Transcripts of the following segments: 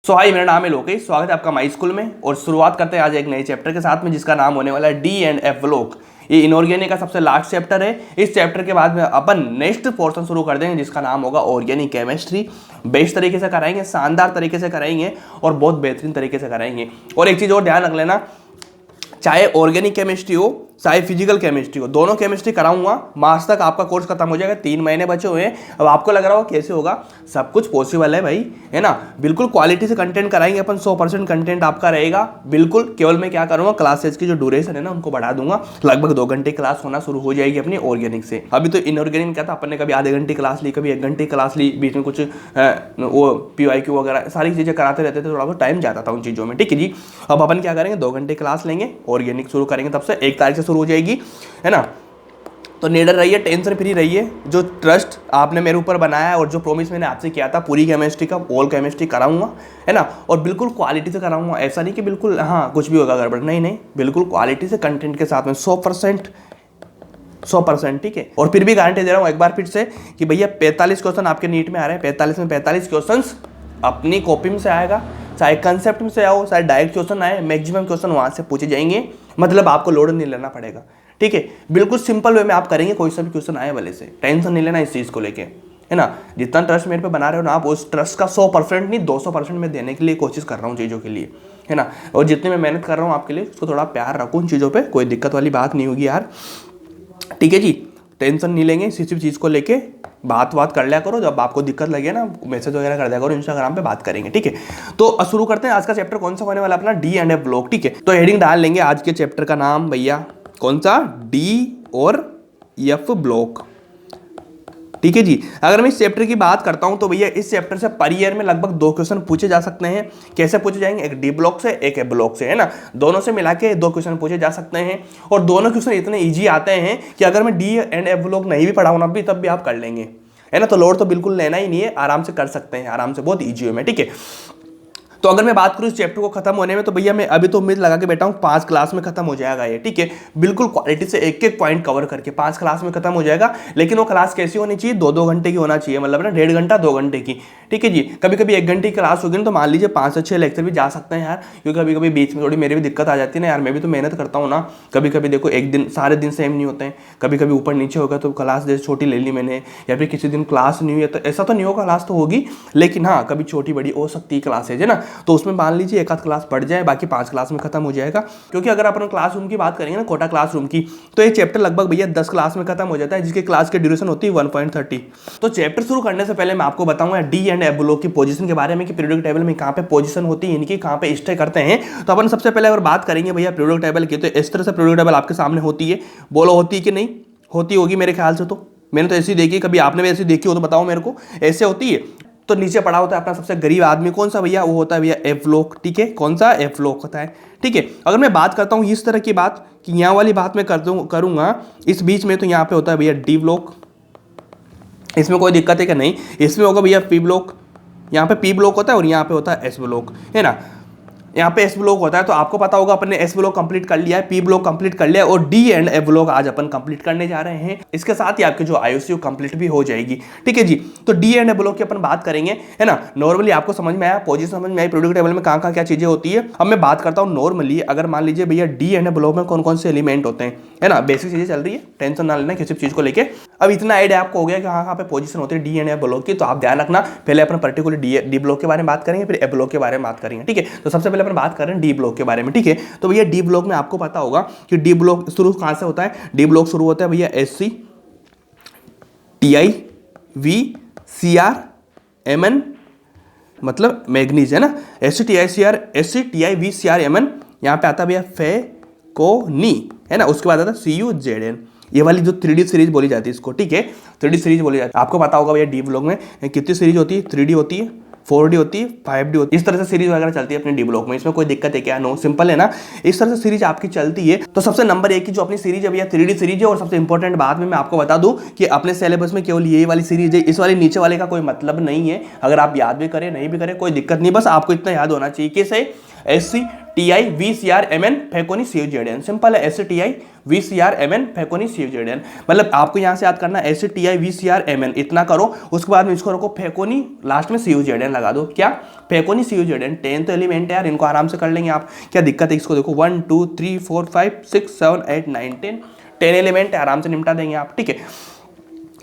हाय, मेरा नाम है लोकेश। स्वागत है आपका माई स्कूल में। और शुरुआत करते हैं आज एक नए चैप्टर के साथ में, जिसका नाम होने वाला है डी एंड एफ ब्लॉक। ये इनऑर्गेनिक का सबसे लास्ट चैप्टर है। इस चैप्टर के बाद में अपन नेक्स्ट पोर्शन शुरू कर देंगे, जिसका नाम होगा ऑर्गेनिक केमिस्ट्री। बेस्ट तरीके से कराएंगे, शानदार तरीके से कराएंगे और बहुत बेहतरीन तरीके से कराएंगे। और एक चीज़ और ध्यान रख लेना, चाहे ऑर्गेनिक केमिस्ट्री हो चाहे फिजिकल केमिस्ट्री हो, दोनों केमिस्ट्री कराऊंगा। मार्च तक आपका कोर्स खत्म हो जाएगा, 3 महीने बचे हुए हैं। अब आपको लग रहा हो कैसे होगा, सब कुछ पॉसिबल है भाई, है ना। बिल्कुल क्वालिटी से कंटेंट कराएंगे अपन, 100% कंटेंट आपका रहेगा। बिल्कुल केवल मैं क्या करूंगा, क्लासेस की जो ड्यूरेशन है ना उनको बढ़ा दूंगा। लगभग 2 घंटे क्लास होना शुरू हो जाएगी अपनी ऑर्गेनिक से। अभी तो इनऑर्गेनिक क्या था, अपन ने कभी आधे घंटे क्लास ली, कभी 1 घंटे क्लास ली, बीच में कुछ वो PYQ वगैरह सारी चीज़ें कराते रहते थे, थोड़ा बहुत टाइम जाता था उन चीज़ों में। ठीक है जी। अब अपन क्या करेंगे, 2 घंटे क्लास लेंगे, ऑर्गेनिक शुरू करेंगे, तब से 1 तारीख से शुरू हो जाएगी, है ना। तो निडर रहिए, टेंशन फ्री रहिए। जो ट्रस्ट आपने मेरे ऊपर बनाया है और जो प्रॉमिस मैंने आपसे किया था, पूरी केमिस्ट्री का ऑल केमिस्ट्री कराऊंगा, है ना। और बिल्कुल क्वालिटी से कराऊंगा। ऐसा नहीं कि बिल्कुल हाँ कुछ भी होगा गड़बड़, नहीं, बिल्कुल क्वालिटी से कंटेंट के साथ में 100%। ठीक है। और फिर भी गारंटी दे रहा हूँ एक बार फिर से कि भैया 45 क्वेश्चन आपके नीट में आ रहे हैं। 45 में 45 क्वेश्चन अपनी कॉपी में से आएगा, चाहे कंसेप्ट में से आओ चाहे डायरेक्ट क्वेश्चन आए, मैक्सिमम क्वेश्चन वहाँ से पूछे जाएंगे। मतलब आपको लोड नहीं लेना पड़ेगा। ठीक है। बिल्कुल सिंपल वे में आप करेंगे, कोई सा भी क्वेश्चन आए वाले से टेंशन नहीं लेना इस चीज़ को लेके, है ना। जितना ट्रस्ट मेरे पे बना रहे हो ना आप, उस ट्रस्ट का 100% नहीं 200% में देने के लिए कोशिश कर रहा हूँ चीज़ों के लिए, है ना। और जितनी मैं मेहनत कर रहा हूँ आपके लिए, उसको थोड़ा प्यार रखो उन चीज़ों पर, कोई दिक्कत वाली बात नहीं होगी यार। ठीक है जी। टेंशन नहीं लेंगे, किसी चीज़ को लेके बात कर लिया करो। जब आपको दिक्कत लगे ना, मैसेज वगैरह कर दिया करो, इंस्टाग्राम पे बात करेंगे। ठीक है। तो शुरू करते हैं। आज का चैप्टर कौन सा होने वाला अपना, डी एंड एफ ब्लॉक। ठीक है। तो हेडिंग डाल लेंगे आज के चैप्टर का नाम भैया, कौन सा, डी और एफ ब्लॉक। ठीक है जी। अगर मैं इस चैप्टर की बात करता हूं तो भैया इस चैप्टर से पर ईयर में लगभग 2 क्वेश्चन पूछे जा सकते हैं। कैसे पूछे जाएंगे, एक डी ब्लॉक से एक एफ ब्लॉक से, है ना। दोनों से मिला के 2 क्वेश्चन पूछे जा सकते हैं। और दोनों क्वेश्चन इतने इजी आते हैं कि अगर मैं डी एंड एफ ब्लॉक नहीं भी पढ़ाऊँ ना तब भी आप कर लेंगे, है ना। तो लोड तो बिल्कुल लेना ही नहीं है, आराम से कर सकते हैं, आराम से, बहुत ईजी है। ठीक है। तो अगर मैं बात करूं इस चैप्टर को खत्म होने में, तो भैया मैं अभी तो उम्मीद लगा के बैठा हूं 5 क्लास में खत्म हो जाएगा ये। ठीक है। बिल्कुल क्वालिटी से एक एक पॉइंट कवर करके 5 क्लास में खत्म हो जाएगा। लेकिन वो क्लास कैसी होनी चाहिए, 2-2 घंटे की होना चाहिए, मतलब ना 1.5 घंटा 2 घंटे की। ठीक है जी। कभी कभी 1 घंटे की क्लास होगी तो मान लीजिए 5 से 6 लेक्चर भी जा सकते हैं यार, क्योंकि कभी कभी बीच में थोड़ी मेरी भी दिक्कत आ जाती है ना यार। मैं भी तो मेहनत करता हूँ ना। कभी कभी देखो एक दिन सारे दिन सेम नहीं होते हैं, कभी कभी ऊपर नीचे होगा तो क्लास जैसे छोटी ले ली मैंने, या फिर किसी दिन क्लास नहीं हुई, तो ऐसा तो नहीं होगा, क्लास तो होगी, लेकिन हाँ कभी छोटी बड़ी हो सकती है क्लासेज, है ना। तो उसमें मान लीजिए एक आध क्लास बढ़ जाए, बाकी 5 क्लास में खत्म हो जाएगा। क्योंकि अगर अपन क्लासरूम की बात करेंगे ना, कोटा क्लासरूम की, तो ये चैप्टर लगभग भैया 10 क्लास में खत्म हो जाता है, जिसकी क्लास की ड्यूरेशन होती है 1.30। तो चैप्टर शुरू करने से पहले मैं आपको बताऊंगा डी एंड एफ ब्लॉक की पोजीशन के बारे में, कि पीरियोडिक टेबल में कहां पे पोजीशन होती है इनकी, कहां पे स्टे करते हैं। तो अपन सबसे पहले अगर बात करेंगे भैया पीरियोडिक टेबल की, तो इस तरह से पीरियोडिक टेबल आपके सामने होती है। बोलो होती है कि नहीं होती होगी, मेरे ख्याल से तो मैंने तो ऐसी देखी, कभी आपने भी ऐसी देखी हो तो बताओ मेरे को, ऐसे होती है। तो नीचे पड़ा होता है अपना सबसे गरीब आदमी, कौन सा भैया, वो होता है भैया एफ ब्लॉक। ठीक है। कौन सा, एफ ब्लॉक होता है। ठीक है। अगर मैं बात करता हूँ इस तरह की बात, कि यहाँ वाली बात मैं करूंगा इस बीच में, तो यहाँ पे होता है भैया डी ब्लॉक। इसमें कोई दिक्कत है क्या, नहीं। इसमें होगा भैया पी ब्लॉक, यहाँ पे पी ब्लॉक होता है, और यहाँ पे होता है एस ब्लॉक, है ना। यहाँ पे एस ब्लॉक होता है, तो आपको पता होगा अपन ने एस ब्लॉक कंप्लीट कर लिया है, पी ब्लॉक कंप्लीट कर लिया है, और डी एंड एफ ब्लॉक आज अपन कंप्लीट करने जा रहे हैं। इसके साथ ही आपकी जो IUCU कंप्लीट भी हो जाएगी। ठीक है जी। तो डी एंड एफ ब्लॉक की अपन बात करेंगे, है ना। नॉर्मली आपको समझ में आया, पोजीशन समझ में आई, पीरियोडिक टेबल में कहाँ क्या चीजें होती है। अब मैं बात करता हूँ नॉर्मली, अगर मान लीजिए भैया डी एंड एफ ब्लॉक में कौन कौन से एलिमेंट होते हैं, है ना। बेसिक चीजें चल रही है, टेंशन ना लेना किसी चीज को लेके। अब इतना आइडिया आपको हो गया कि कहाँ पे पोजीशन होती है डी एंड एफ ब्लॉक की। तो आप ध्यान रखना, पहले अपन पर्टिकुलर डी ब्लॉक के बारे में बात करेंगे, फिर एफ ब्लॉक के बारे में बात करेंगे। ठीक है। तो सबसे पहले अपन बात करें डी ब्लॉक के बारे में। ठीक है। तो भैया डी ब्लॉक में आपको पता होगा कि डी ब्लॉक शुरू कहां से होता है, डी ब्लॉक शुरू होता है भैया SC TI V CR MN, मतलब मैग्नीज, है ना। SC TI V CR MN, यहां पे आता है भैया फेकोनी, है ना। उसके बाद आता है CUZN, ये वाली जो 3D सीरीज बोली जाती है इसको। ठीक है। 3D सीरीज बोली जाती है। आपको पता होगा भैया डी ब्लॉक में कितनी सीरीज होती है, 3D होती है, 4D होती है, 5D होती है, इस तरह से सीरीज वगैरह चलती है अपने डी ब्लॉक में। इसमें कोई दिक्कत है क्या, नो, सिंपल है ना। इस तरह से सीरीज आपकी चलती है। तो सबसे नंबर 1 की जो अपनी सीरीज है भैया 3D सीरीज है। और सबसे इंपॉर्टेंट बात में मैं आपको बता दूं कि अपने सिलेबस में केवल ये वाली सीरीज है, इस वाले नीचे वाले का कोई मतलब नहीं है। अगर आप याद भी करें नहीं भी करें कोई दिक्कत नहीं, बस आपको इतना याद होना चाहिए कि से SC TI VCRMN फेकोनी CUZN, simple है STI VCRMN फेकोनी CUZN। मतलब आपको यहाँ से याद करना है STI VCRMN, इतना करो, उसके बाद में इसको रखो फेकोनी, लास्ट में CUZN लगा दो। क्या? फेकोनी CUZN। 10 तो एलिमेंट है यार, इनको आराम से कर लेंगे आप, क्या दिक्कत है? इसको देखो 1 2 3 4 5 6 7 8 9 10 एलिमेंट है, आराम से निपटा देंगे आप, ठीक है।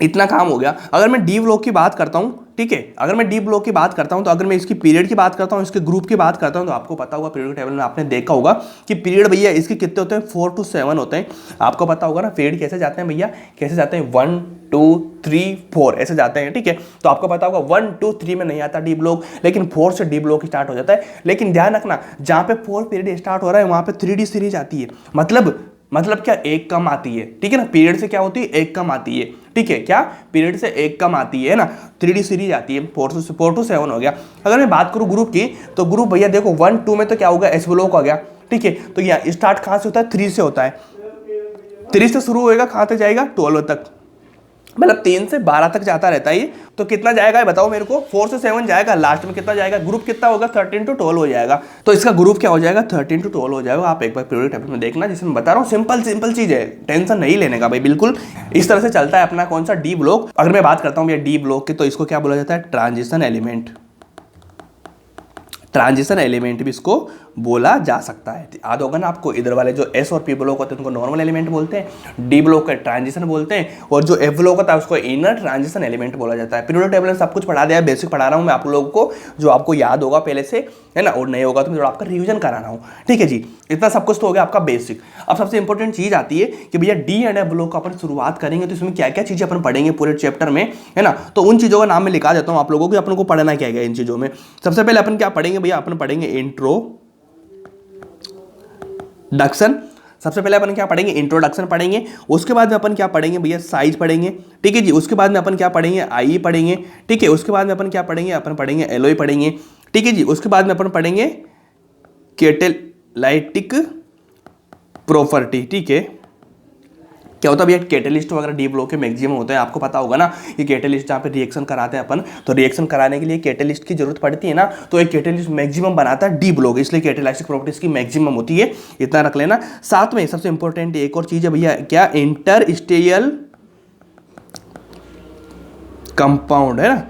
इतना काम हो गया। अगर मैं डी ब्लॉक की बात करता हूँ, ठीक है, अगर मैं डी ब्लॉक की बात करता हूँ, तो अगर मैं इसकी पीरियड की बात करता हूँ, इसके ग्रुप की बात करता हूँ, तो आपको पता होगा पीरियड टेबल में आपने देखा होगा कि पीरियड भैया इसके कितने होते हैं, 4 to 7 होते हैं। आपको पता होगा ना पीरियड कैसे जाते हैं भैया, कैसे जाते हैं, 1 2 3 4 ऐसे जाते हैं, ठीक है। तो आपको पता होगा 1 2 3 में नहीं आता डी ब्लॉक, लेकिन 4 से डी ब्लॉक स्टार्ट हो जाता है। लेकिन ध्यान रखना, जहाँ पे 4 पीरियड स्टार्ट हो रहा है वहाँ पे 3D सीरीज आती है, मतलब क्या, एक कम आती है, ठीक है ना। पीरियड से क्या होती है, एक कम आती है, ठीक है। क्या? पीरियड से एक कम आती है ना, 3D सीरीज आती है। 4 to 7 हो गया। अगर मैं बात करूं ग्रुप की, तो ग्रुप भैया देखो 1 2 में तो क्या होगा, एस ब्लॉक हो गया, ठीक है। तो यहाँ स्टार्ट कहाँ से होता है, 3 से होता है, 3 से शुरू होएगा, कहाँ तक जाएगा, 12 तक, मतलब 3 से 12 तक जाता रहता है ये। तो कितना जाएगा बताओ मेरे को, 4 से 7 जाएगा, लास्ट में कितना जाएगा, ग्रुप कितना होगा, 13 to 12 हो जाएगा। तो इसका ग्रुप क्या हो जाएगा, 13 to 12 हो जाएगा। आप एक बार पीरियड टेबल में देखना, जिसमें बता रहा हूँ सिंपल चीज है, टेंशन नहीं लेने का भाई, बिल्कुल इस तरह से चलता है अपना कौन सा, डी ब्लॉक। अगर मैं बात करता हूँ भैया डी ब्लॉक की, तो इसको क्या बोला जाता है, ट्रांजिशन एलिमेंट। ट्रांजिशन एलिमेंट भी इसको बोला जा सकता है। याद होगा ना आपको, इधर वाले जो एस और पी ब्लॉक होते हैं उनको नॉर्मल एलिमेंट बोलते हैं, डी ब्लॉक का ट्रांजिशन बोलते हैं, और जो एफ ब्लॉक होता है उसको इनर ट्रांजिशन एलिमेंट बोला जाता है। पीरियड टेबल में सब कुछ पढ़ा दिया, बेसिक पढ़ा रहा हूँ मैं आप लोगों को, जो आपको याद होगा पहले से, है ना, और नहीं होगा तो मैं थोड़ा आपका रिविजन करा रहा हूँ, ठीक है जी। इतना सब कुछ तो हो गया आपका बेसिक। अब सबसे इंपॉर्टेंट चीज आती है कि भैया डी एंड एफ ब्लॉक का अपन शुरुआत करेंगे, तो इसमें क्या क्या चीजें अपन पढ़ेंगे पूरे चैप्टर में, है ना। तो उन चीजों का नाम मैं लिखा देता हूँ आप लोगों को, अपन को पढ़ना क्या है इन चीजों में। सबसे पहले अपन क्या पढ़ेंगे भैया, अपन पढ़ेंगे इंट्रोडक्शन। सबसे पहले अपन क्या पढ़ेंगे, इंट्रोडक्शन पढ़ेंगे। उसके बाद में अपन क्या पढ़ेंगे भैया, साइज पढ़ेंगे, ठीक है जी। उसके बाद में अपन क्या पढ़ेंगे, आई पढ़ेंगे, ठीक है। उसके बाद में अपन क्या पढ़ेंगे, अपन पढ़ेंगे एलओई पढ़ेंगे, ठीक है जी। उसके बाद में अपन पढ़ेंगे कैटालिटिक प्रॉपर्टी, ठीक है। क्या होता है भैया, कैटलिस्ट वगैरह डी ब्लॉक के मैक्सिमम होते हैं। आपको पता होगा ना कि कैटलिस्ट जहाँ पे रिएक्शन कराते हैं अपन, तो रिएक्शन कराने के लिए कैटलिस्ट की जरूरत पड़ती है ना, तो एक कैटलिस्ट मैक्सिमम बनाता है डी ब्लॉक, इसलिए कैटालिटिक प्रॉपर्टीज की मैक्सिमम होती है, इतना रख लेना। साथ में सबसे इंपॉर्टेंट एक और चीज है भैया, क्या, इंटरस्टेशियल कंपाउंड, है ना,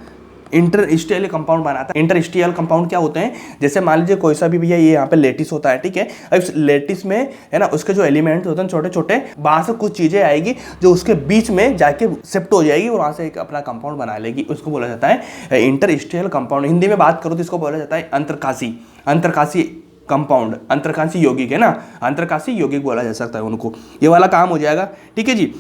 इंटरस्टेशियल कंपाउंड बनाता है। इंटरस्टेशियल कंपाउंड क्या होते हैं, जैसे मान लीजिए कोई सा भी भैया ये यहाँ पे लेटिस होता है, ठीक है। अब इस लेटिस में, है ना, उसके जो एलिमेंट होते हैं छोटे छोटे, वहां से कुछ चीजें आएगी जो उसके बीच में जाके शिफ्ट हो जाएगी और वहां से एक अपना कंपाउंड बना लेगी, उसको बोला जाता है इंटरस्टेशियल कंपाउंड। हिंदी में बात करो तो इसको बोला जाता है अंतरकाशी कंपाउंड, अंतरकाशी यौगिक, है ना, अंतरकाशी यौगिक बोला जा सकता है उनको। ये वाला काम हो जाएगा, ठीक है जी।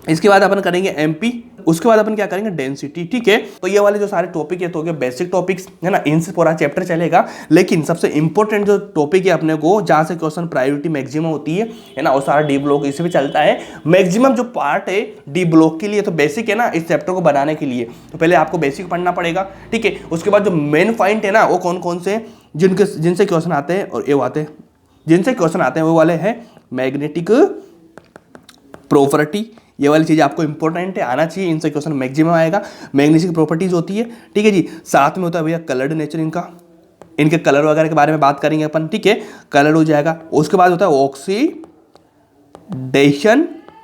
इसके बाद अपन करेंगे एमपी, उसके बाद अपन क्या करेंगे, डेंसिटी, ठीक है। तो ये वाले जो सारे टॉपिक है तो हो गए बेसिक टॉपिक्स, है ना, इनसे पूरा चैप्टर चलेगा। लेकिन सबसे इंपॉर्टेंट जो टॉपिक है अपने को, जहां से क्वेश्चन प्रायोरिटी मैक्सिमम होती है ना, वो सारा डी ब्लॉक इसी पे चलता है। मैक्सिमम जो पार्ट है डी ब्लॉक के लिए तो बेसिक है ना, इस चैप्टर को बनाने के लिए तो पहले आपको बेसिक पढ़ना पड़ेगा, ठीक है। उसके बाद जो मेन पॉइंट है ना, वो कौन कौन से जिनसे क्वेश्चन आते हैं, और ये आते हैं जिनसे क्वेश्चन आते हैं वो वाले हैं मैग्नेटिक प्रॉपर्टी। ये वाली चीज़ आपको इंपॉर्टेंट है, आना चाहिए, इनसे क्वेश्चन मैक्सिमम आएगा। मैग्नेटिक प्रॉपर्टीज होती है, ठीक है जी। साथ में होता है भैया कलर्ड नेचर, इनके कलर वगैरह के बारे में बात करेंगे अपन, ठीक है, कलर हो जाएगा। उसके बाद होता है ऑक्सीडेशन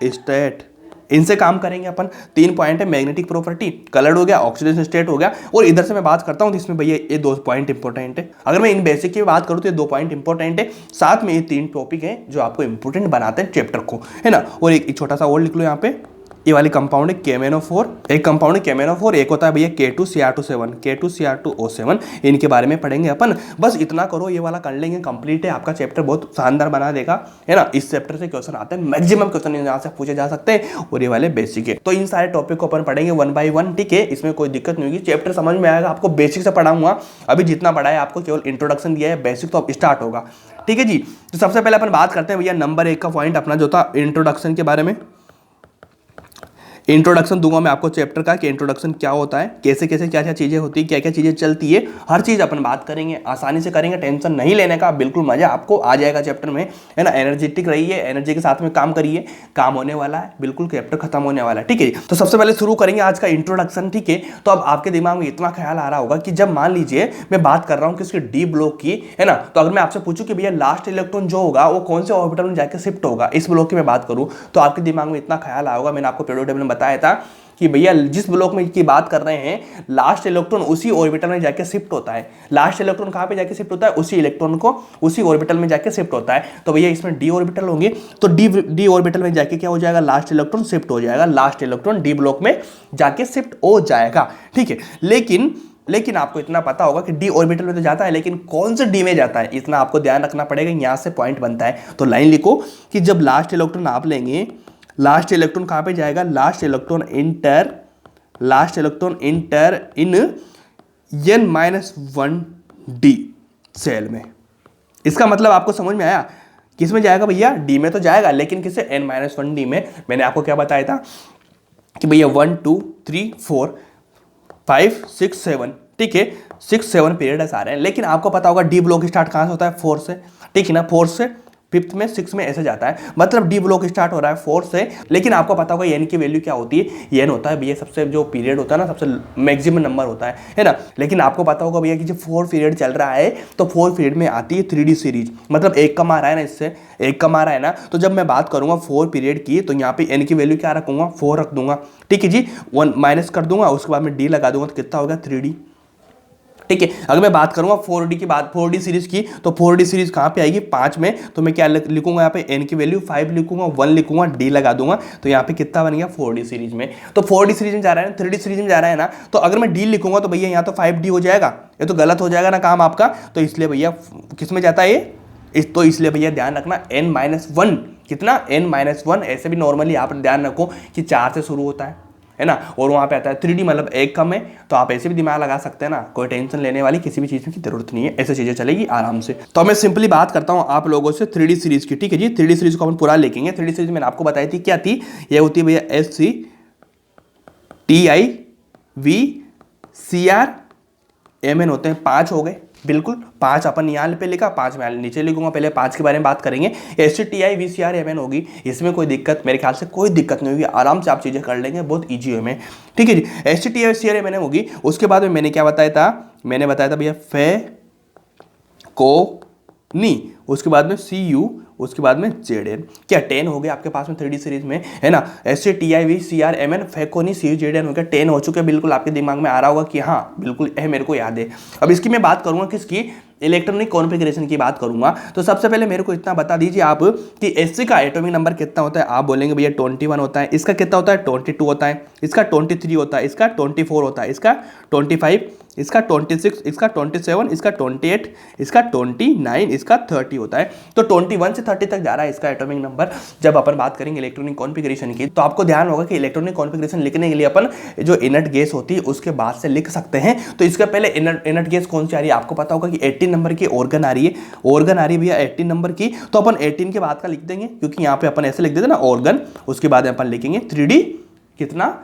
स्टेट, इनसे काम करेंगे अपन। 3 पॉइंट है, मैग्नेटिक प्रॉपर्टी, कलर्ड हो गया, ऑक्सीडेशन स्टेट हो गया, और इधर से मैं बात करता हूँ तो इसमें भैया ये 2 पॉइंट इंपॉर्टेंट है। अगर मैं इन बेसिक की बात करूँ तो ये 2 पॉइंट इंपॉर्टेंट है, साथ में ये 3 टॉपिक है जो आपको इंपॉर्टेंट बनाते हैं चैप्टर को, है ना। और एक छोटा सा और लिख लो यहाँ पे, ये वाली कंपाउंड है KMnO4, एक कंपाउंड है KMnO4, एक होता है भैया K2Cr2 इनके बारे में पढ़ेंगे अपन। बस इतना करो, ये वाला कर लेंगे, कंप्लीट है आपका चैप्टर, बहुत शानदार बना देगा, है ना। इस चैप्टर से क्वेश्चन आते हैं, मैक्सिमम क्वेश्चन यहाँ से पूछे जा सकते हैं, और ये वाले बेसिक है। तो इन सारे टॉपिक को अपन पढ़ेंगे 1 by 1, ठीक है। इसमें कोई दिक्कत नहीं होगी, चैप्टर समझ में आएगा आपको। बेसिक से पढ़ाऊंगा, अभी जितना पढ़ा है आपको केवल इंट्रोडक्शन दिया है, बेसिक तो अब स्टार्ट होगा, ठीक है जी। तो सबसे पहले अपन बात करते हैं भैया नंबर 1 का पॉइंट अपना जो था इंट्रोडक्शन के बारे में। इंट्रोडक्शन दूंगा मैं आपको चैप्टर का कि इंट्रोडक्शन क्या होता है, कैसे कैसे क्या क्या चीज़ें होती है, क्या क्या चीज़ें चलती है, हर चीज़ अपन बात करेंगे, आसानी से करेंगे, टेंशन नहीं लेने का, बिल्कुल मजा आपको आ जाएगा चैप्टर में, है ना। एनर्जेटिक रहिए, एनर्जी के साथ में काम करिए, काम होने वाला है, बिल्कुल चैप्टर खत्म होने वाला है, ठीक है। तो सबसे पहले शुरू करेंगे आज का इंट्रोडक्शन, ठीक है। तो अब आपके दिमाग में इतना ख्याल आ रहा होगा कि जब मान लीजिए मैं बात कर रहा हूँ किसकी डी ब्लॉक की, है ना, तो अगर मैं आपसे पूछूं कि भैया लास्ट इलेक्ट्रॉन जो होगा वो कौन से ऑर्बिटल में जाकर शिफ्ट होगा, इस ब्लॉक की मैं बात करूं, तो आपके दिमाग में इतना ख्याल आएगा, मैंने आपको पीरियोडिक टेबल में बताया था कि भैया जिस ब्लॉक में की बात कर रहे हैं लास्ट इलेक्ट्रॉन उसी ऑर्बिटल में जाके शिफ्ट होता है। लास्ट इलेक्ट्रॉन कहां पे जाके शिफ्ट होता है, उसी इलेक्ट्रॉन को उसी ऑर्बिटल में जाके शिफ्ट होता है। तो भैया इसमें डी ऑर्बिटल होंगे, तो डी ऑर्बिटल में जाके क्या हो जाएगा, लास्ट इलेक्ट्रॉन शिफ्ट हो जाएगा, लास्ट इलेक्ट्रॉन डी ब्लॉक में जाके शिफ्ट हो जाएगा, ठीक है। लेकिन आपको इतना पता होगा कि डी ऑर्बिटल में तो जाता है, लेकिन कौन से डी में जाता है, इतना आपको ध्यान रखना पड़ेगा, यहां से पॉइंट बनता है। तो लाइन लिखो कि जब लास्ट इलेक्ट्रॉन आप लेंगे, लास्ट इलेक्ट्रॉन कहां पे जाएगा, लास्ट इलेक्ट्रॉन इंटर इन n-1 डी सेल में। इसका मतलब आपको समझ में आया, किस में जाएगा भैया, डी में तो जाएगा, लेकिन किससे, n-1 डी में। मैंने आपको क्या बताया था कि भैया 1 2 3 4 5 6 7, ठीक है, 6 7 पीरियड आ रहे हैं, लेकिन आपको पता होगा डी ब्लॉक स्टार्ट कहां से होता है, 4 से, ठीक है ना, 4 से 5th में 6 में ऐसे जाता है, मतलब डी ब्लॉक स्टार्ट हो रहा है 4 से। लेकिन आपको पता होगा एन की वैल्यू क्या होती है, एन होता है भैया सबसे जो पीरियड होता है ना, सबसे मैक्सिमम नंबर होता है ना। लेकिन आपको पता होगा भैया कि जब 4 पीरियड चल रहा है तो 4 पीरियड में आती है 3D सीरीज, मतलब एक कम आ रहा है ना, इससे एक कम आ रहा है ना, तो जब मैं बात करूंगा 4 पीरियड की तो यहाँ पे एन की वैल्यू क्या रखूंगा, 4 रख दूंगा, ठीक है जी, 1 माइनस कर दूंगा, उसके बाद में डी लगा दूंगा, तो कितना होगा 3D, ठीक है। अगर मैं बात करूंगा 4D की बात, 4D सीरीज की, तो 4D सीरीज कहां पे आएगी, 5 में, तो मैं क्या लिखूंगा यहाँ पे, n की वैल्यू 5 लिखूंगा, 1 लिखूंगा, d लगा दूंगा, तो यहाँ पे कितना बन गया 4D सीरीज में। तो 4D सीरीज में जा रहा है, 3D सीरीज में जा रहा है ना, तो अगर मैं d लिखूंगा तो भैया यहाँ तो 5D हो जाएगा, ये तो गलत हो जाएगा ना काम आपका। तो इसलिए भैया किस में जाता है ये, तो इसलिए भैया ध्यान रखना n-1, कितना n-1, ऐसे भी नॉर्मली आप ध्यान रखो कि 4 से शुरू होता है ना, और वहां पे आता है 3D, मतलब एक कम है, तो आप ऐसे भी दिमाग लगा सकते हैं ना, कोई टेंशन लेने वाली किसी भी चीज की जरूरत नहीं है, ऐसे चीजें चलेगी आराम से। तो मैं सिंपली बात करता हूं आप लोगों से 3D सीरीज की, ठीक है जी। 3D सीरीज को अपन पूरा लिखेंगे। 3D सीरीज मैंने आपको बताई थी क्या थी, ये होती है भैया SCTIVCRMN होते हैं, 5 हो गए, बिल्कुल 5 अपन यहाँ पे लिखा, 5 मैं नीचे लिखूंगा, पहले 5 के बारे में बात करेंगे। SCTIVCRMN होगी, इसमें कोई दिक्कत, मेरे ख्याल से कोई दिक्कत नहीं होगी, आराम से आप चीजें कर लेंगे, बहुत इजी है में, ठीक है जी। SCTIVCRMN होगी, उसके बाद में मैंने क्या बताया था, मैंने बताया था भैया फैकोनी, उसके बाद में CU, उसके बाद में ZN, क्या 10 हो गया आपके पास में 3D सीरीज में, है ना। SCTIVCRMN फैकोनी CU ZN हो गया, 10 हो चुके, बिल्कुल आपके दिमाग में आ रहा होगा कि हाँ बिल्कुल मेरे को याद है। अब इसकी मैं बात करूंगा किसकी, इलेक्ट्रॉनिक कॉन्फ़िगरेशन की बात करूंगा। तो सबसे पहले मेरे को इतना बता दीजिए आप कि Sc का एटॉमिक नंबर कितना होता है, आप बोलेंगे भैया 21 होता है, इसका कितना होता है 22 होता है, इसका 23 होता है, इसका 24 होता है, इसका 25, इसका 26, इसका 27, इसका 28, इसका 29, इसका 30 होता है। तो 21 से 30 तक जा रहा है इसका एटॉमिक नंबर। जब अपन बात करेंगे इलेक्ट्रॉनिक कॉन्फ़िगरेशन की, तो आपको ध्यान होगा कि इलेक्ट्रॉनिक कॉन्फ़िगरेशन लिखने के लिए अपन जो इनर्ट गैस होती है उसके बाद से लिख सकते हैं। तो इसका पहले इनर्ट गैस कौन सी आ रही है, आपको पता होगा कि 18 नंबर की ऑर्गन आ रही है, ऑर्गन आ रही है भैया 18 नंबर की, तो अपन 18 के बाद का लिख देंगे, क्योंकि यहाँ पे अपन ऐसे लिख देते ना ऑर्गन, उसके बाद अपन लिखेंगे 3D, कितना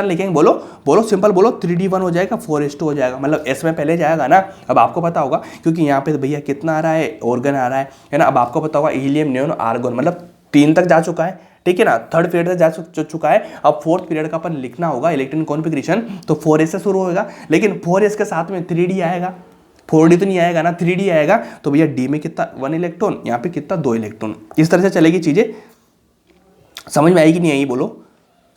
लिखेंगे, बोलो सिंपल बोलो, 3D1 हो जाएगा, 4s2 हो जाएगा, मतलब s में पहले जाएगा ना। अब आपको पता होगा क्योंकि यहाँ पे भैया कितना आ रहा है, ऑर्गन आ रहा है ना। अब आपको पता होगा हीलियम, नियोन, आर्गन, मतलब 3 तक जा चुका है, ठीक है ना, 3rd पीरियड तक जा चुका है। अब 4th पीरियड का अपन लिखना होगा इलेक्ट्रॉनिक कॉन्फ़िगरेशन, तो 4s से शुरू होगा, लेकिन 4s के साथ में 3D आएगा, 4D तो नहीं आएगा ना, 3D आएगा। तो भैया D में कितना 1 इलेक्ट्रॉन, यहाँ पे कितना 2 इलेक्ट्रॉन, इस तरह से चलेगी चीजें। समझ में आएगी नहीं आई, बोलो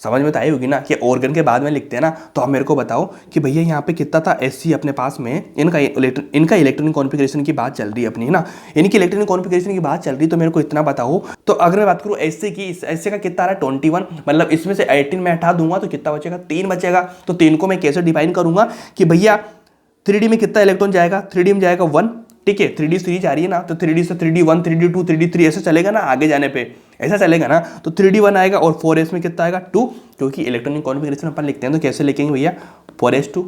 समझ में तो आई होगी ना कि ऑर्गन के बाद में लिखते हैं ना। तो आप मेरे को बताओ कि भैया यहाँ पे कितना था Sc अपने पास में, इनका इलेक्ट्रॉनिक कॉन्फ़िगरेशन की बात चल रही है अपनी, है ना, इनकी इलेक्ट्रॉनिक कॉन्फ़िगरेशन की बात चल रही है। तो मेरे को इतना बताओ, तो अगर मैं बात करूँ Sc की, Sc का कितना आ रहा है 21, मतलब इसमें से 18 में हटा दूंगा तो कितना बचेगा, 3 बचेगा। तो 3 को मैं कैसे डिफाइन करूंगा कि भैया 3D में कितना इलेक्ट्रॉन जाएगा, 3D में जाएगा 1, ठीक है, 3D सीरीज आ रही है ना, तो 3D से 3D1, 3D2, 3D3 ऐसे चलेगा ना, आगे जाने पे ऐसा चलेगा ना। तो 3D1 आएगा और 4s में कितना आएगा 2, क्योंकि इलेक्ट्रॉनिक कॉन्फ़िगरेशन अपन लिखते हैं तो कैसे लिखेंगे भैया 4s2,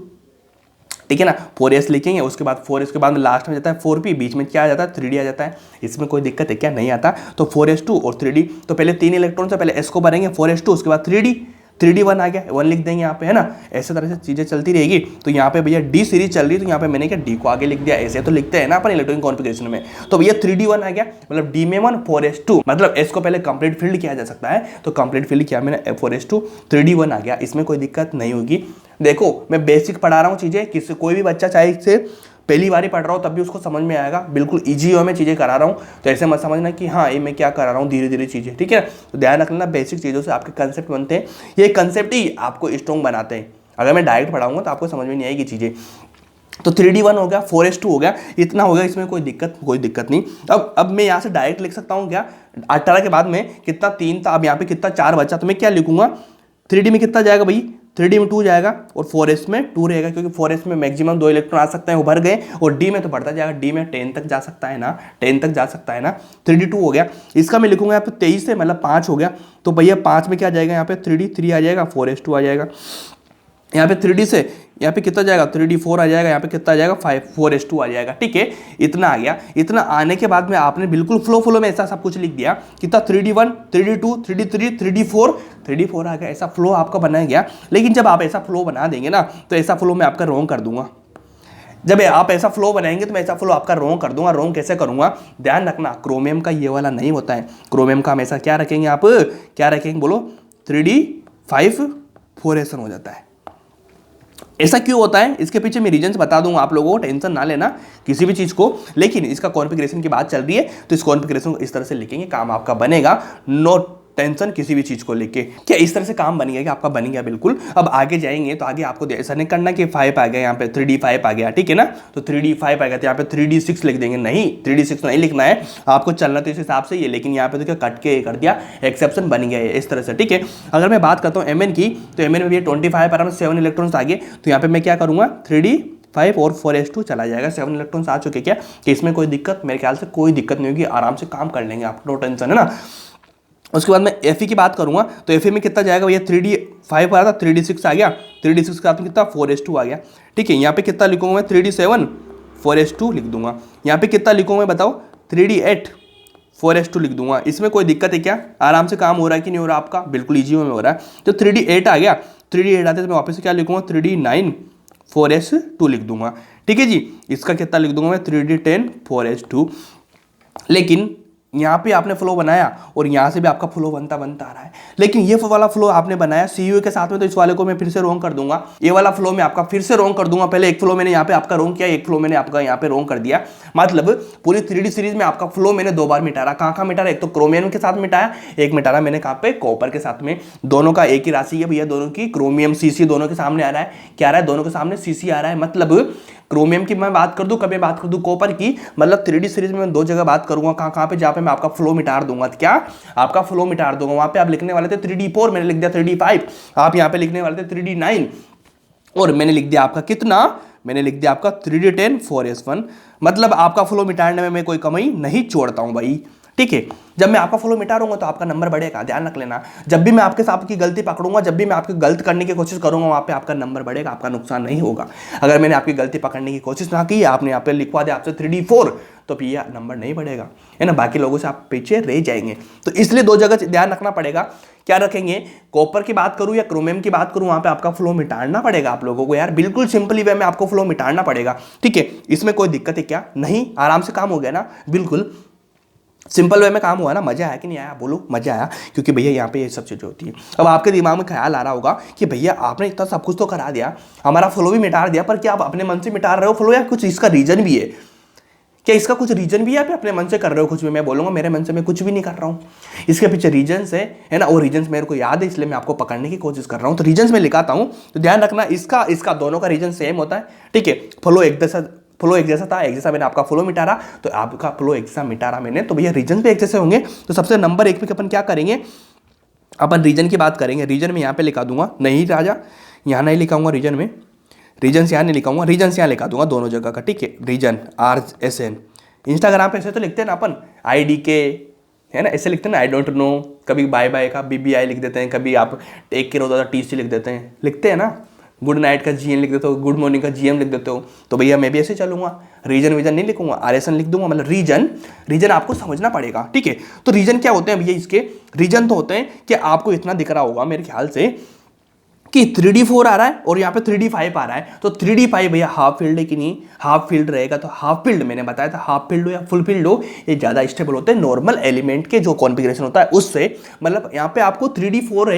ठीक है ना, 4s लिखेंगे, उसके बाद 4s के बाद में लास्ट में जाता है 4p, बीच में क्या आ जाता है 3D आ जाता है। इसमें कोई दिक्कत है क्या, नहीं आता। तो 4s2 और 3D, तो पहले 3 इलेक्ट्रॉन से पहले s को भरेंगे 4s2, उसके बाद 3D, 3D1 आ गया, 1 लिख देंगे यहाँ पे, है ना। ऐसे तरह से चीजें चलती रहेगी। तो यहाँ पे भैया डी सीरीज चल रही है, तो यहाँ पे मैंने क्या डी को आगे लिख दिया, ऐसे तो लिखते हैं ना अपन इलेक्ट्रॉनिक कॉन्फ़िगरेशन में। तो भैया 3D1 आ गया, मतलब डी में 1 4s2, मतलब एस को पहले कंप्लीट फील्ड किया जा सकता है, तो कंप्लीट फील्ड किया मैंने 4s2, 3D1 आ गया, इसमें कोई दिक्कत नहीं होगी। देखो मैं बेसिक पढ़ा रहा हूँ चीजें, किसी कोई भी बच्चा चाहे से पहली बार ही पढ़ रहा हूँ तब भी उसको समझ में आएगा, बिल्कुल इजी वे में चीज़ें करा रहा हूँ। तो ऐसे मत समझना कि हाँ ये मैं क्या करा रहा हूँ, धीरे धीरे चीज़ें, ठीक है। तो ध्यान रखना, बेसिक चीज़ों से आपके कंसेप्ट बनते हैं, ये कंसेप्ट ही आपको स्ट्रॉन्ग बनाते हैं। अगर मैं डायरेक्ट पढ़ाऊंगा तो आपको समझ में नहीं आएगी चीज़ें। तो 3D1 हो गया, 4s2 हो गया, इतना हो गया, इसमें कोई दिक्कत नहीं। अब मैं यहाँ से डायरेक्ट लिख सकता हूँ क्या, 18 के बाद में कितना 3 था, अब यहाँ पे कितना 4 बचा, तो मैं क्या लिखूंगा, 3D में कितना जाएगा भाई, 3D में 2 जाएगा और 4s में 2 रहेगा, क्योंकि 4s में मैक्सिमम 2 इलेक्ट्रॉन आ सकते हैं, उभर गए, और D में तो बढ़ता जाएगा, D में 10 तक जा सकता है ना, 10 तक जा सकता है ना। 3D2 हो गया, इसका मैं लिखूंगा यहाँ पे 23 से, मतलब 5 हो गया, तो भैया 5 में क्या जाएगा, यहाँ पे 3D3 आ जाएगा, 4s2 आ जाएगा। यहाँ पे 3D से यहाँ पे कितना जाएगा, 3D4 आ जाएगा, यहाँ पे कितना आ जाएगा, 4s2 आ जाएगा, ठीक है। इतना आ गया, इतना आने के बाद में आपने बिल्कुल फ्लो में ऐसा सब कुछ लिख दिया, कितना 3D1, 3D2, 3D3, 3D4 आ गया, ऐसा फ्लो आपका बनाया गया। लेकिन जब आप ऐसा फ्लो बना देंगे ना, तो ऐसा फ्लो मैं आपका रॉन्ग कर दूंगा। जब आप ऐसा फ्लो बनाएंगे तो मैं ऐसा फ्लो आपका रॉन्ग कर दूंगा। रॉन्ग कैसे करूंगा, ध्यान रखना, क्रोमियम का ये वाला नहीं होता है। क्रोमियम का हमेशा क्या रखेंगे, आप क्या रखेंगे बोलो, 3D5 4s1 हो जाता है। ऐसा क्यों होता है, इसके पीछे मैं रीजंस बता दूंगा आप लोगों को, टेंशन ना लेना किसी भी चीज को। लेकिन इसका कॉन्फ़िगरेशन की बात चल रही है, तो इस कॉन्फ़िगरेशन को इस तरह से लिखेंगे, काम आपका बनेगा, नो टेंशन किसी भी चीज को लेके। क्या इस तरह से काम बन गया कि आपका बन गया बिल्कुल। अब आगे जाएंगे तो आगे आपको ऐसा नहीं करना कि 5 आ गया, यहाँ पे 3D5 आ गया, ठीक है ना। तो 3D5 आ गया तो यहाँ पे 3D6 लिख देंगे, नहीं 3D6 नहीं लिखना है, आपको चलना तो इस हिसाब से ये, लेकिन यहाँ पे तो क्या कट के कर दिया, एक्सेप्शन बन गया है इस तरह से, ठीक है। अगर मैं बात करता हूँ Mn की, तो Mn में भी 25 पर 7 इलेक्ट्रॉन्स आ गए, तो यहाँ पे मैं क्या करूँगा, 3D5 और 4s2 चला जाएगा, 7 इलेक्ट्रॉन्स आ चुके क्या, कि इसमें कोई दिक्कत, मेरे ख्याल से कोई दिक्कत नहीं होगी, आराम से काम कर लेंगे आप, नो टेंशन, है ना। उसके बाद मैं Fe की बात करूंगा, तो Fe में कितना जाएगा भैया, 3D5 आ रहा था, 3D6 आ गया, 3D6 का कितना 4s2 आ गया, ठीक है। यहाँ पे कितना लिखूंगा मैं, 3D7 4s2 लिख दूंगा। यहाँ पे कितना लिखूंगा मैं बताओ, 3D8 4s2 लिख दूंगा। इसमें कोई दिक्कत है क्या, आराम से काम हो रहा है कि नहीं हो रहा आपका, बिल्कुल ईजी में हो रहा है। तो 3D8 आ गया, 3D8 आते तो मैं वापस से क्या लिखूंगा, 3D9 4s2 लिख दूंगा, ठीक है जी। इसका कितना लिख दूंगा मैं, 3D10 4s2। लेकिन यहाँ पे आपने फ्लो बनाया और यहाँ से भी आपका फ्लो बनता आ रहा है, लेकिन ये वाला फ्लो आपने बनाया CU के साथ में, तो इस वाले को मैं फिर से रॉन्ग कर दूंगा, ये वाला फ्लो मैं आपका फिर से रॉन्ग कर दूंगा। पहले एक फ्लो मैंने यहाँ पे आपका रॉन्ग किया, एक फ्लो मैंने आपका यहाँ पे रॉन्ग कर दिया, मतलब पूरी 3D सीरीज में आपका फ्लो मैंने 2 बार मिटा रहा। कहाँ मिटा, एक तो क्रोमियम के साथ मिटाया, एक मिटारा मैंने कहाँ पे, कॉपर के साथ में। दोनों का एक ही राशि है भैया, दोनों की क्रोमियम CC दोनों के सामने आ रहा है, क्या आ रहा है, दोनों के सामने CC आ रहा है। मतलब क्रोमियम की मैं बात कर दूं, कभी बात कर दूं कॉपर की, मतलब 3D सीरीज में मैं 2 जगह बात करूंगा, कहां पे, जहां पे मैं आपका फ्लो मिटा दूंगा, क्या आपका फ्लो मिटा दूंगा। वहां पे आप लिखने वाले थे 3D4, मैंने लिख दिया 3D5, आप यहां पे लिखने वाले थे 3D9, और मैंने लिख दिया आपका कितना, मैंने लिख दिया आपका 3D10 4s1। मतलब आपका फ्लो मिटाने में मैं कोई कमी नहीं छोड़ता हूं भाई, ठीक है। जब मैं आपका फ्लो मिटा दूंगा तो आपका नंबर बढ़ेगा, ध्यान रख लेना। जब भी मैं आपके साथ की गलती पकड़ूंगा, जब भी मैं आपकी गलत करने की कोशिश करूंगा, वहां पे आपका नंबर बढ़ेगा, आपका नुकसान नहीं होगा। अगर मैंने आपकी गलती पकड़ने की कोशिश ना की, आपने यहाँ पे लिखवा दिया आपसे 3D4, तो फिर यह नंबर नहीं बढ़ेगा, है ना, बाकी लोगों से आप पीछे रह जाएंगे। तो इसलिए 2 जगह ध्यान रखना पड़ेगा। क्या रखेंगे, कॉपर की बात करूं या क्रोमियम की बात करूं, वहां पे आपका फ्लो मिटाना पड़ेगा आप लोगों को यार, बिल्कुल सिंपली वे में आपको फ्लो मिटाना पड़ेगा, ठीक है। इसमें कोई दिक्कत है क्या, नहीं, आराम से काम हो गया ना, बिल्कुल सिंपल वे में काम हुआ ना। मजा आया कि नहीं आया, बोलो मजा आया, क्योंकि भैया यहाँ पे ये सब चीज़ें होती है। अब आपके दिमाग में ख्याल आ रहा होगा कि भैया आपने इतना सब कुछ तो करा दिया, हमारा फ्लो भी मिटा दिया, पर क्या आप अपने मन से मिटा रहे हो फ्लो, या कुछ इसका रीजन भी है, क्या इसका कुछ रीजन भी है, आप अपने मन से कर रहे हो कुछ भी। मैं बोलूंगा मेरे मन से मैं कुछ भी नहीं कर रहा हूँ, इसके पीछे रीजन्स है ना, वो रीजन्स मेरे को याद है, इसलिए मैं आपको पकड़ने की कोशिश कर रहा हूँ। तो रीजन्स में लिखाता हूँ, तो ध्यान रखना, इसका दोनों का रीजन सेम होता है, ठीक है। फ्लो एक जैसा था, एक जैसा मैंने आपका फ्लो मिटा रहा, तो आपका फ्लो एक जैसा मिटा रहा मैंने, तो भैया रीजन भी एक जैसे होंगे। तो सबसे नंबर 1 पे अपन क्या करेंगे, अपन रीजन की बात करेंगे। रीजन में यहाँ पे लिखा दूंगा, नहीं राजा यहाँ नहीं लिखाऊंगा, रीजन में रीजन यहाँ नहीं लिखाऊंगा, रीजन यहाँ लिखा दूंगा दोनों जगह का, ठीक है। रीजन RSN, इंस्टाग्राम पे ऐसे तो लिखते हैं ना अपन IDK, है ना, ऐसे लिखते हैं ना, आई डोंट नो, कभी बाय बाय का BBI लिख देते हैं, कभी आप टेक केयर होता TC लिख देते हैं, लिखते हैं ना, गुड नाइट का GN लिख देते हो, गुड मॉर्निंग का GM लिख देते हो। तो भैया मैं भी ऐसे चलूंगा, रीजन नहीं लिखूंगा, RSN लिख दूंगा, मतलब रीजन आपको समझना पड़ेगा, ठीक है। तो रीजन क्या होते हैं भैया, इसके रीजन तो होते हैं कि आपको इतना दिख रहा होगा मेरे ख्याल से कि 3D4 आ रहा है और यहाँ पे 3D5 आ रहा है, तो 3D5 भैया हाफ फील्ड है कि नहीं, हाफ फील्ड रहेगा। तो हाफ फील्ड मैंने बताया था, हाफ फील्ड हो या फुल फील्ड हो, ये ज़्यादा स्टेबल होते हैं नॉर्मल एलिमेंट के जो कॉन्फ़िगरेशन होता है उससे। मतलब यहाँ पे आपको 3D4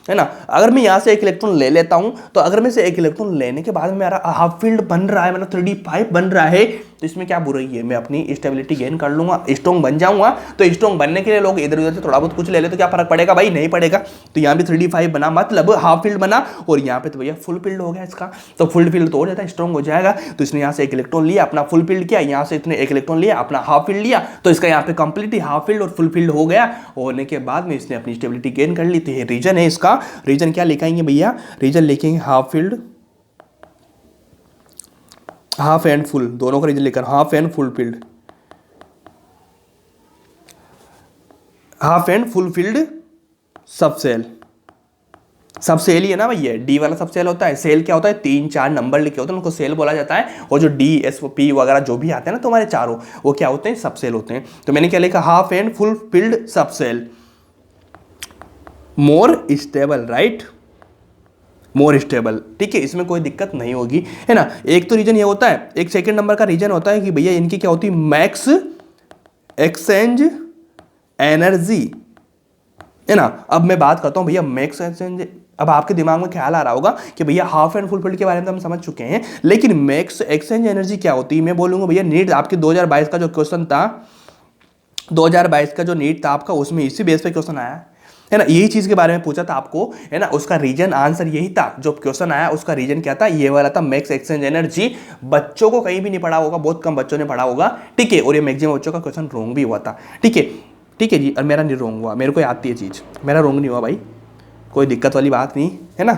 है ना, अगर मैं यहाँ से एक इलेक्ट्रॉन ले लेता हूँ, तो अगर मैं से एक इलेक्ट्रॉन लेने के बाद मेरा हाफ फील्ड बन रहा है, मतलब 3D5 बन रहा है, तो इसमें क्या बुराई है, मैं अपनी स्टेबिलिटी गेन कर लूंगा, स्ट्रॉन्ग बन जाऊंगा। तो स्ट्रॉन्ग बनने के लिए लोग इधर उधर से थोड़ा बहुत कुछ ले ले तो क्या फर्क पड़ेगा भाई, नहीं पड़ेगा। तो यहाँ भी 3D5 बना, मतलब हाफ फील्ड बना, और यहाँ पे तो भैया फुल फील्ड हो गया इसका। तो फुल फील्ड तो हो जाता है, स्ट्रॉन्ग हो जाएगा। तो इसने यहाँ से एक इलेक्ट्रॉन लिया, अपना फुल फील्ड किया, यहाँ से इतने एक इलेक्ट्रॉन लिया, अपना हाफ फील्ड लिया, तो इसका यहाँ पे कंप्लीटली हाफ फील्ड और फुल फील्ड हो गया। होने के बाद में इसने अपनी स्टेबिलिटी गेन कर ली। तो ये रीजन है इसका। रीजन क्या लिखाएंगे भैया, रीजन लिखेंगे half field, half and full, दोनों का रीजन लिखकर half and full field, half and full filled सब सेल। सब सेल ही है ना भैया, डी वाला सब सेल होता है। सेल क्या होता है, 3-4 नंबर लिखे होते हैं, उनको सेल बोला जाता है। और जो डी एस पी वगैरह जो भी आते हैं ना तुम्हारे चारों, वो क्या होते हैं, सब सेल होते हैं। तो मैंने क्या लिखा, half and full filled subshell, more stable, right, more stable. ठीक है, इसमें कोई दिक्कत नहीं होगी, है ना। एक तो रीजन ये होता है, एक सेकंड नंबर का रीजन होता है कि भैया इनकी क्या होती है, मैक्स एक्सचेंज एनर्जी, है ना। अब मैं बात करता हूं भैया मैक्स एक्सचेंज। अब आपके दिमाग में ख्याल आ रहा होगा कि भैया हाफ एंड फुल फील्ड के बारे में तो हम समझ चुके हैं, लेकिन मैक्स एक्सचेंज एनर्जी क्या होती है। मैं बोलूंगा भैया नीट आपके 2022 का जो क्वेश्चन था, 2022 का जो नीट था आपका, उसमें इसी बेस पे क्वेश्चन आया है ना। यही चीज के बारे में पूछा था आपको, है ना। उसका रीजन आंसर यही था, जो क्वेश्चन आया उसका रीजन क्या था, ये वाला था, मैक्स एक्सचेंज एनर्जी। बच्चों को कहीं भी नहीं पढ़ा होगा, बहुत कम बच्चों ने पढ़ा होगा, ठीक है। और ये मैक्सिमम बच्चों का क्वेश्चन रॉन्ग भी हुआ था, ठीक है, ठीक है जी। और मेरा नहीं रॉन्ग हुआ, मेरे को आती है चीज, मेरा रॉन्ग नहीं हुआ भाई, कोई दिक्कत वाली बात नहीं है ना।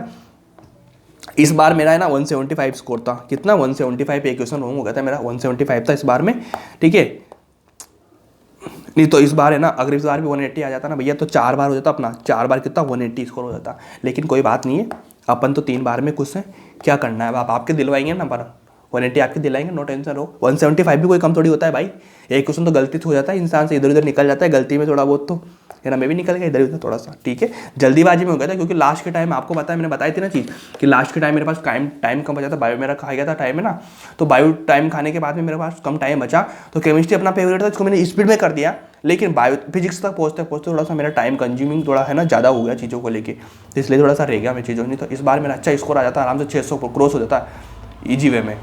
इस बार मेरा है ना 175 स्कोर था, कितना 175, एक क्वेश्चन रॉन्ग हो गया था मेरा, 175 था इस बार में, ठीक है। नहीं तो इस बार है ना, अगर इस बार भी 180 आ जाता ना भैया, तो 4 बार हो जाता अपना, 4 बार कितना 180 स्कोर हो जाता। लेकिन कोई बात नहीं है, अपन तो 3 बार में खुश हैं। क्या करना है, आप आपके दिलवाएंगे ना, पर 180 आपके दिलाएंगे, नो टेंशन हो। 175 भी कोई कम थोड़ी होता है भाई, एक क्वेश्चन तो गलती हो जाता है, इंसान से इधर उधर निकल जाता है गलती में थोड़ा बहुत, तो है ना। मैं भी निकल गया इधर उधर थोड़ा सा, ठीक है, जल्दीबाजी में हो गया था, क्योंकि लास्ट के टाइम आपको पता है, मैंने बताई थी ना चीज़, कि लास्ट के टाइम मेरे पास टाइम कम बचा था, बायो मेरा खा गया था टाइम, है ना। तो बायो टाइम खाने के बाद में मेरे पास कम टाइम बचा, तो केमिस्ट्री अपना फेवरेट था, इसको मैंने स्पीड में कर दिया। लेकिन बायो फिजिक्स तक पहुँचते पहुँचते थोड़ा सा मेरा टाइम कंज्यूमिंग थोड़ा है ना ज़्यादा हो गया चीज़ों को लेके, तो इसलिए थोड़ा सा रह गया मैं चीज़ों। नहीं तो इस बार मेरा अच्छा स्कोर आ जाता, आराम से 600 क्रॉस हो जाता ईजी वे में,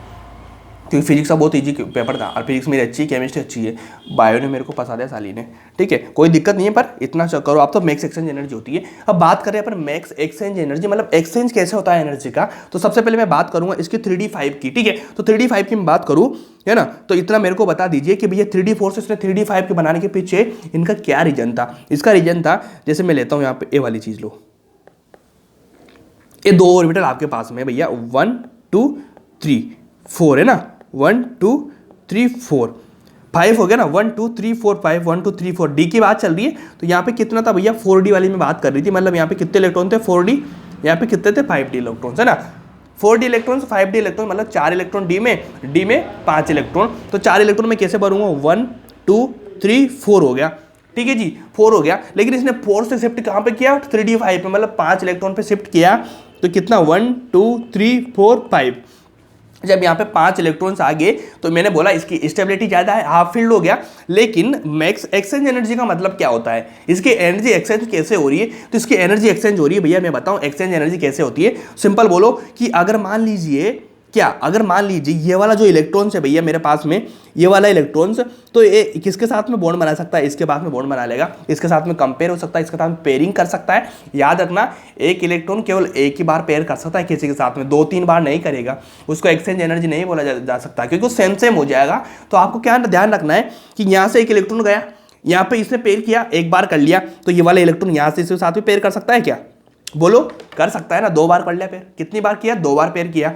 क्योंकि फिजिक्स का बहुत इजी पेपर था, और फिजिक्स मेरी अच्छी, केमिस्ट्री अच्छी है, बायो ने मेरे को फंसा दिया साली ने, ठीक है। कोई दिक्कत नहीं है, पर इतना करो आप, तो मैक्स एक्सचेंज एनर्जी होती है। अब बात करें अपन मैक्स एक्सचेंज एनर्जी, मतलब एक्सचेंज कैसे होता है एनर्जी का, तो सबसे पहले मैं बात करूंगा इसकी 3D5 की, ठीक है। तो 3D5 की मैं बात करूँ, है ना, तो इतना मेरे को बता दीजिए कि भैया 3D4 से इसने 3D5 के बनाने के पीछे इनका क्या रीजन था। इसका रीजन था, जैसे मैं लेता हूँ यहाँ पे ए वाली चीज़ लो, ये 2 ऑर्बिटल आपके पास में भैया 1 2 3 4 है ना, 1 2 3 4 5 हो गया ना, 1 2 3 4 5 1 2 3 4 डी की बात चल रही है। तो यहाँ पे कितना था भैया, 4D वाली में बात कर रही थी, मतलब यहाँ पे कितने इलेक्ट्रॉन थे 4D, यहाँ पे कितने थे 5D इलेक्ट्रॉन, है ना। 4D इलेक्ट्रॉन 5D इलेक्ट्रॉन, मतलब 4 इलेक्ट्रॉन डी में 5 इलेक्ट्रॉन। तो 4 इलेक्ट्रॉन में कैसे भरूंगा, 1 2 3 4 हो गया, ठीक है जी, 4 हो गया। लेकिन इसने 4 से शिफ्ट कहाँ पे किया, 3D5 पे, मतलब 5 इलेक्ट्रॉन पे शिफ्ट किया। तो कितना 1 2 3 4 5, जब यहाँ पे 5 इलेक्ट्रॉन्स आ गए, तो मैंने बोला इसकी स्टेबिलिटी ज़्यादा है, हाफ फील्ड हो गया। लेकिन मैक्स एक्सचेंज एनर्जी का मतलब क्या होता है, इसकी एनर्जी एक्सचेंज कैसे हो रही है। तो इसकी एनर्जी एक्सचेंज हो रही है भैया, मैं बताऊँ एक्सचेंज एनर्जी कैसे होती है। सिंपल बोलो कि अगर मान लीजिए अगर मान लीजिए ये वाला जो इलेक्ट्रॉन्स है भैया मेरे पास में, ये वाला इलेक्ट्रॉन्स, तो ये किसके साथ में बॉन्ड बना सकता है, इसके पास में बॉन्ड बना लेगा, इसके साथ में कंपेयर हो सकता है, इसके साथ में पेयरिंग कर सकता है। याद रखना, एक इलेक्ट्रॉन केवल एक ही बार पेयर कर सकता है किसी के साथ में, 2-3 बार नहीं करेगा, उसको एक्सचेंज एनर्जी नहीं बोला जा सकता, क्योंकि वो सेम हो जाएगा। तो आपको क्या ध्यान रखना है कि यहाँ से एक इलेक्ट्रॉन गया, यहाँ पे इसने पेयर किया, एक बार कर लिया, तो ये वाला इलेक्ट्रॉन यहाँ से इसके साथ में पेयर कर सकता है क्या, बोलो, कर सकता है ना। 2 बार कर लिया पेयर, कितनी बार किया, 2 बार पेयर किया।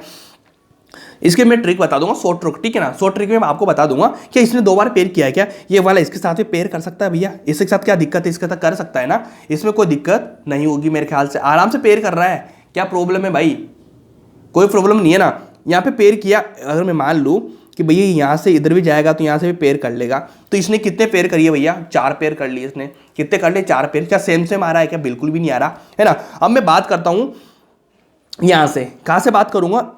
इसके मैं ट्रिक बता दूंगा, शॉर्ट ट्रिक, ठीक है ना। शॉर्ट ट्रिक में मैं आपको बता दूंगा कि इसने 2 बार पेयर किया है क्या, ये वाला इसके साथ भी पेयर कर सकता है भैया, इसके साथ क्या दिक्कत है, इसके साथ कर सकता है ना, इसमें कोई दिक्कत नहीं होगी मेरे ख्याल से, आराम से पेयर कर रहा है। क्या प्रॉब्लम है भाई, कोई प्रॉब्लम नहीं है ना। यहाँ पे पेयर किया, अगर मैं मान लूँ कि भैया यहाँ से इधर भी जाएगा तो यहाँ से भी पेयर कर लेगा, तो इसने कितने पेयर करिए भैया, 4 पेयर कर लिए इसने, कितने कर लिए, 4 पेयर। क्या सेम आ रहा है क्या, बिल्कुल भी नहीं आ रहा है ना। अब मैं बात करता हूँ यहाँ से कहाँ से बात करूँगा,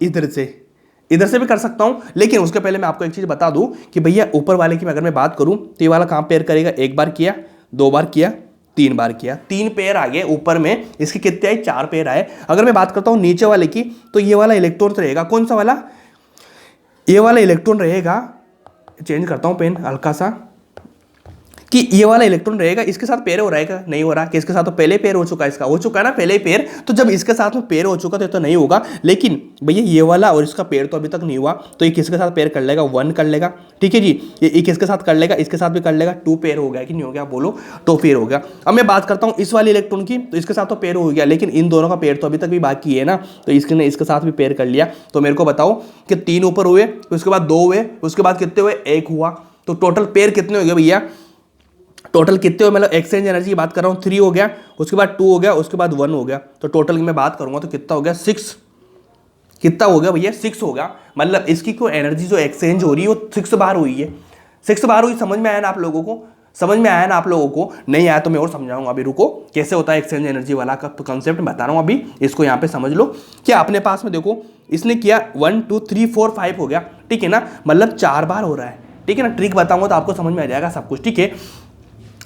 इधर से भी कर सकता हूँ, लेकिन उसके पहले मैं आपको एक चीज़ बता दूँ कि भैया ऊपर वाले की अगर मैं बात करूँ तो ये वाला कहाँ पेयर करेगा, एक बार किया, दो बार किया, तीन बार किया, तीन पेयर आ गए ऊपर में, इसके कितने आए, चार पेयर आए। अगर मैं बात करता हूँ नीचे वाले की तो ये वाला इलेक्ट्रॉन रहेगा, कौन सा वाला, ये वाला इलेक्ट्रॉन रहेगा, चेंज करता हूँ पेन हल्का सा, कि ये वाला इलेक्ट्रॉन रहेगा, इसके साथ पेयर हो रहेगा, नहीं हो रहा, कि इसके साथ तो पहले पेयर हो चुका है, इसका हो चुका है ना पहले ही पेयर, तो जब इसके साथ में पेयर हो चुका तो नहीं होगा। लेकिन भैया ये वाला और इसका पेयर तो अभी तक नहीं हुआ, तो ये किसके साथ पेयर कर लेगा, 1 कर लेगा, ठीक है जी, ये किसके साथ कर लेगा, इसके साथ भी कर लेगा, 2 पेयर हो गया कि नहीं हो गया, बोलो, 2 पेयर हो गया। अब मैं बात करता हूँ इस वाले इलेक्ट्रॉन की, तो इसके साथ तो पेयर हो गया, लेकिन इन दोनों का पेयर तो अभी तक भी बाकी है ना, तो इसने इसके साथ भी पेयर कर लिया। तो मेरे को बताओ कि 3 ऊपर हुए, उसके बाद 2 हुए, उसके बाद कितने हुए, 1 हुआ, तो टोटल पेयर कितने हो गए भैया, टोटल कितने हो, मतलब एक्सचेंज एनर्जी की बात कर रहा हूँ, 3 हो गया, उसके बाद 2 हो गया, उसके बाद 1 हो गया, तो टोटल की मैं बात करूंगा तो कितना हो गया, 6, कितना हो गया भैया, 6 हो गया। मतलब इसकी कोई एनर्जी जो एक्सचेंज हो रही है वो 6 बार हुई है, 6 बार हुई। समझ में आया ना आप लोगों को, समझ में आया ना आप लोगों को, नहीं आया तो मैं और समझाऊंगा, अभी रुको कैसे होता है एक्सचेंज एनर्जी वाला का कंसेप्ट बता रहा हूँ अभी, इसको यहाँ पे समझ लो। क्या अपने पास में देखो, इसने किया 1 2 3 4 5 हो गया, ठीक है ना, मतलब 4 बार हो रहा है, ठीक है ना, ट्रिक बताऊंगा तो आपको समझ में आ जाएगा सब कुछ, ठीक है,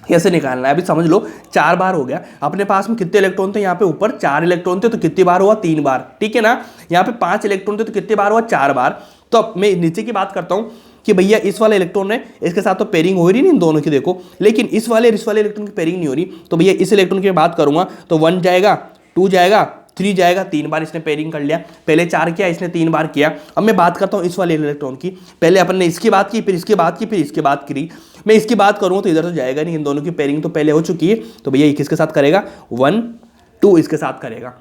कैसे निकालना है अभी समझ लो। 4 बार हो गया, अपने पास में कितने इलेक्ट्रॉन थे, यहाँ पे ऊपर 4 इलेक्ट्रॉन थे, तो कितनी बार हुआ, 3 बार, ठीक है ना, यहाँ पे 5 इलेक्ट्रॉन थे तो कितनी बार हुआ, 4 बार। तो अब मैं नीचे की बात करता हूँ कि भैया इस वाले इलेक्ट्रॉन है, इसके साथ तो पेयरिंग हो रही नहीं इन दोनों की, देखो, लेकिन इस वाले इलेक्ट्रॉन की पेयरिंग नहीं हो रही, तो भैया इस इलेक्ट्रॉन की बात करूंगा तो 1 जाएगा, 2 जाएगा, 3 जाएगा, 3 बार इसने पेयरिंग कर लिया, पहले 4 किया, इसने 3 बार किया। अब मैं बात करता हूँ इस वाले इलेक्ट्रॉन की, पहले अपन ने इसकी बात की, फिर इसकी बात की, फिर इसकी बात करी, मैं इसकी बात करूँ तो इधर तो जाएगा नहीं, इन दोनों की पेयरिंग तो पहले हो चुकी है, तो भैया ये किसके साथ करेगा, 1 2 इसके साथ करेगा।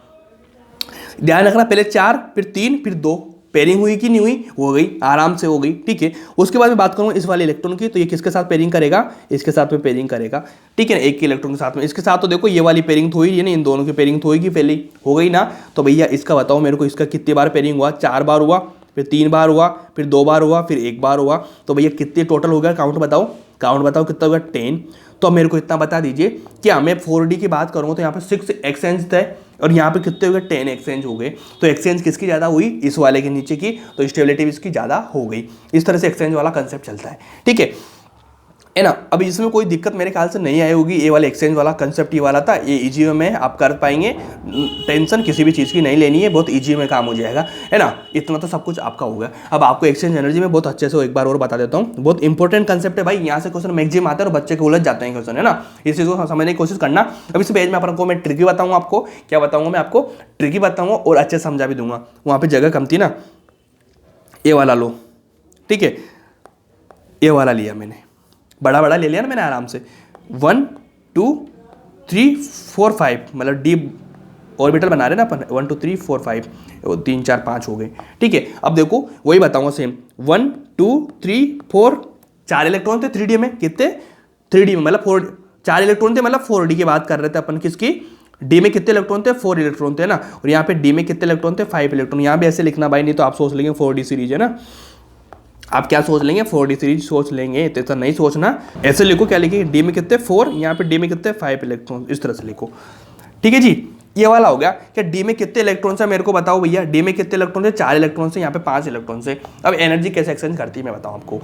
ध्यान रखना, पहले 4 फिर 3 फिर 2, पेयरिंग हुई कि नहीं हुई, हो गई, आराम से हो गई, ठीक है। उसके बाद मैं बात करूंगा इस वाले इलेक्ट्रॉन की, तो ये किसके साथ पेयरिंग करेगा, इसके साथ में पेयरिंग करेगा, ठीक है, एक के इलेक्ट्रॉन के साथ में, इसके साथ तो देखो ये वाली पेयरिंग तो हुई है ना, इन दोनों की पेयरिंग तो होगी, पहले हो गई ना। तो भैया इसका बताओ मेरे को, इसका कितनी बार पेयरिंग हुआ, 4 बार हुआ, फिर 3 बार हुआ, फिर 2 बार हुआ, फिर 1 बार हुआ, तो भैया कितने टोटल हो गया, काउंट बताओ, काउंट बताओ कितना होगा, 10। तो मेरे को इतना बता दीजिए कि मैं 4D की बात करूँगा तो यहाँ पे 6 एक्सचेंज थे और यहाँ पे कितने हो गए, 10 एक्सचेंज हो गए। तो एक्सचेंज किसकी ज़्यादा हुई, इस वाले के नीचे की, तो स्टेबिलिटी इसकी ज़्यादा हो गई। इस तरह से एक्सचेंज वाला कंसेप्ट चलता है, ठीक है ना। अब इसमें कोई दिक्कत मेरे ख्याल से नहीं आई होगी, ये वाला एक्सचेंज वाला कंसेप्ट ये वाला था, ये इजी में आप कर पाएंगे, टेंशन किसी भी चीज़ की नहीं लेनी है, बहुत इजी में काम हो जाएगा, है ना। इतना तो सब कुछ आपका हो गया। अब आपको एक्सचेंज एनर्जी में बहुत अच्छे से एक बार और बता देता हूँ, बहुत इंपॉर्टेंट कंसेप्ट है भाई, यहाँ से क्वेश्चन मैक्सिमम आते हैं और बच्चे को उलझ जाते हैं क्वेश्चन, है ना। इस चीज़ को समझने की कोशिश करना। अब इस पेज में आपको मैं ट्रिकी बताऊँगा, आपको क्या बताऊँगा, मैं आपको ट्रिकी बताऊँगा और अच्छे समझा भी दूंगा। वहाँ पर जगह कम थी ना, ये वाला लो, ठीक है, ये वाला लिया मैंने, बड़ा बड़ा ले लिया ना मैंने आराम से, 1 2 3 4 5, मतलब डी ऑर्बिटल बना रहे ना अपन, 1 2 3 4 5, 3 4 5 हो गए, ठीक है। अब देखो वही बताऊंगा सेम, 1 2 3 4, 4 इलेक्ट्रॉन थे 3D में, कितने 3D में, मतलब 4 इलेक्ट्रॉन थे, मतलब 4D की बात कर रहे थे अपन, किसकी, डी में कितने इलेक्ट्रॉन थे, 4 इलेक्ट्रॉन थे ना, और यहाँ पे डी में कितने इलेक्ट्रॉन थे, 5 इलेक्ट्रॉन। यहाँ भी ऐसे लिखना भाई, नहीं तो आप सोच लेंगे 4D सीरीज है ना, आप क्या सोच लेंगे, 4D सीरीज सोच लेंगे, तो नहीं सोचना, ऐसे लिखो, क्या लिखिए, डी में कितने 4, यहाँ पे डी में कितने 5 इलेक्ट्रॉन, इस तरह से लिखो, ठीक है जी। ये वाला हो गया कि डी में कितने इलेक्ट्रॉन से, मेरे को बताओ भैया, डी में कितने इलेक्ट्रॉन से, 4 इलेक्ट्रॉन से, यहाँ पे 5 इलेक्ट्रॉन से। अब एनर्जी कैसे एक्सचेंज करती है मैं बताऊँ आपको,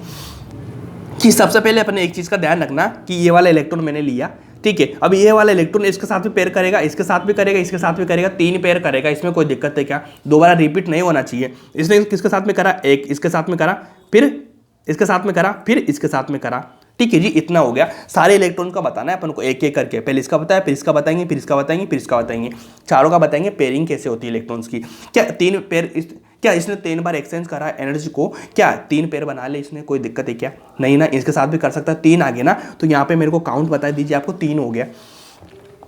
कि सबसे पहले अपने एक चीज़ का ध्यान रखना कि ये वाला इलेक्ट्रॉन मैंने लिया, ठीक है। अब ये वाला इलेक्ट्रॉन इसके साथ भी पेयर करेगा, इसके साथ भी करेगा, इसके साथ भी करेगा, 3 पेयर करेगा, इसमें कोई दिक्कत है क्या, दोबारा रिपीट नहीं होना चाहिए। इसने किसके साथ में करा, एक इसके साथ में करा, फिर इसके साथ में करा, फिर इसके साथ में करा, ठीक है जी। इतना हो गया, सारे इलेक्ट्रॉन का बताना है अपन को एक एक करके, पहले इसका बताया, फिर इसका बताएंगे, फिर इसका बताएंगे, फिर इसका बताएंगे, चारों का बताएंगे पेयरिंग कैसे होती है इलेक्ट्रॉन्स की। क्या 3 पेयर क्या इसने 3 बार एक्सचेंज करा एनर्जी को, क्या 3 पेयर बना ले इसने, कोई दिक्कत है क्या, नहीं ना। इसके साथ भी कर सकता है, 3 आ गए ना, तो यहाँ पे मेरे को काउंट बता दीजिए आपको, 3 हो गया।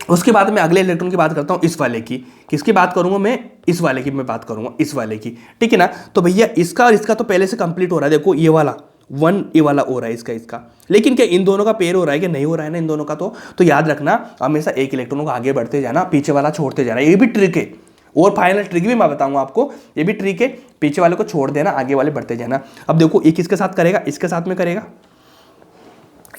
उसके बाद मैं अगले इलेक्ट्रॉन की बात करता हूँ, इस वाले की, किसकी बात करूंगा मैं, इस वाले की मैं बात करूंगा, इस वाले की, ठीक है ना। तो भैया इसका और इसका तो पहले से कंप्लीट हो रहा है, देखो ये वाला 1, ये वाला हो रहा है इसका, लेकिन क्या इन दोनों का पेयर हो रहा है कि नहीं हो रहा है ना इन दोनों का, तो याद रखना हमेशा एक इलेक्ट्रॉनों को आगे बढ़ते जाना, पीछे वाला छोड़ते जाना, ये भी ट्रिक है। और फाइनल ट्रिक भी मैं बताऊंगा आपको, ये भी ट्रिक है, पीछे वाले को छोड़ देना, आगे वाले बढ़ते जाना। अब देखो एक किसके साथ करेगा, इसके साथ में करेगा,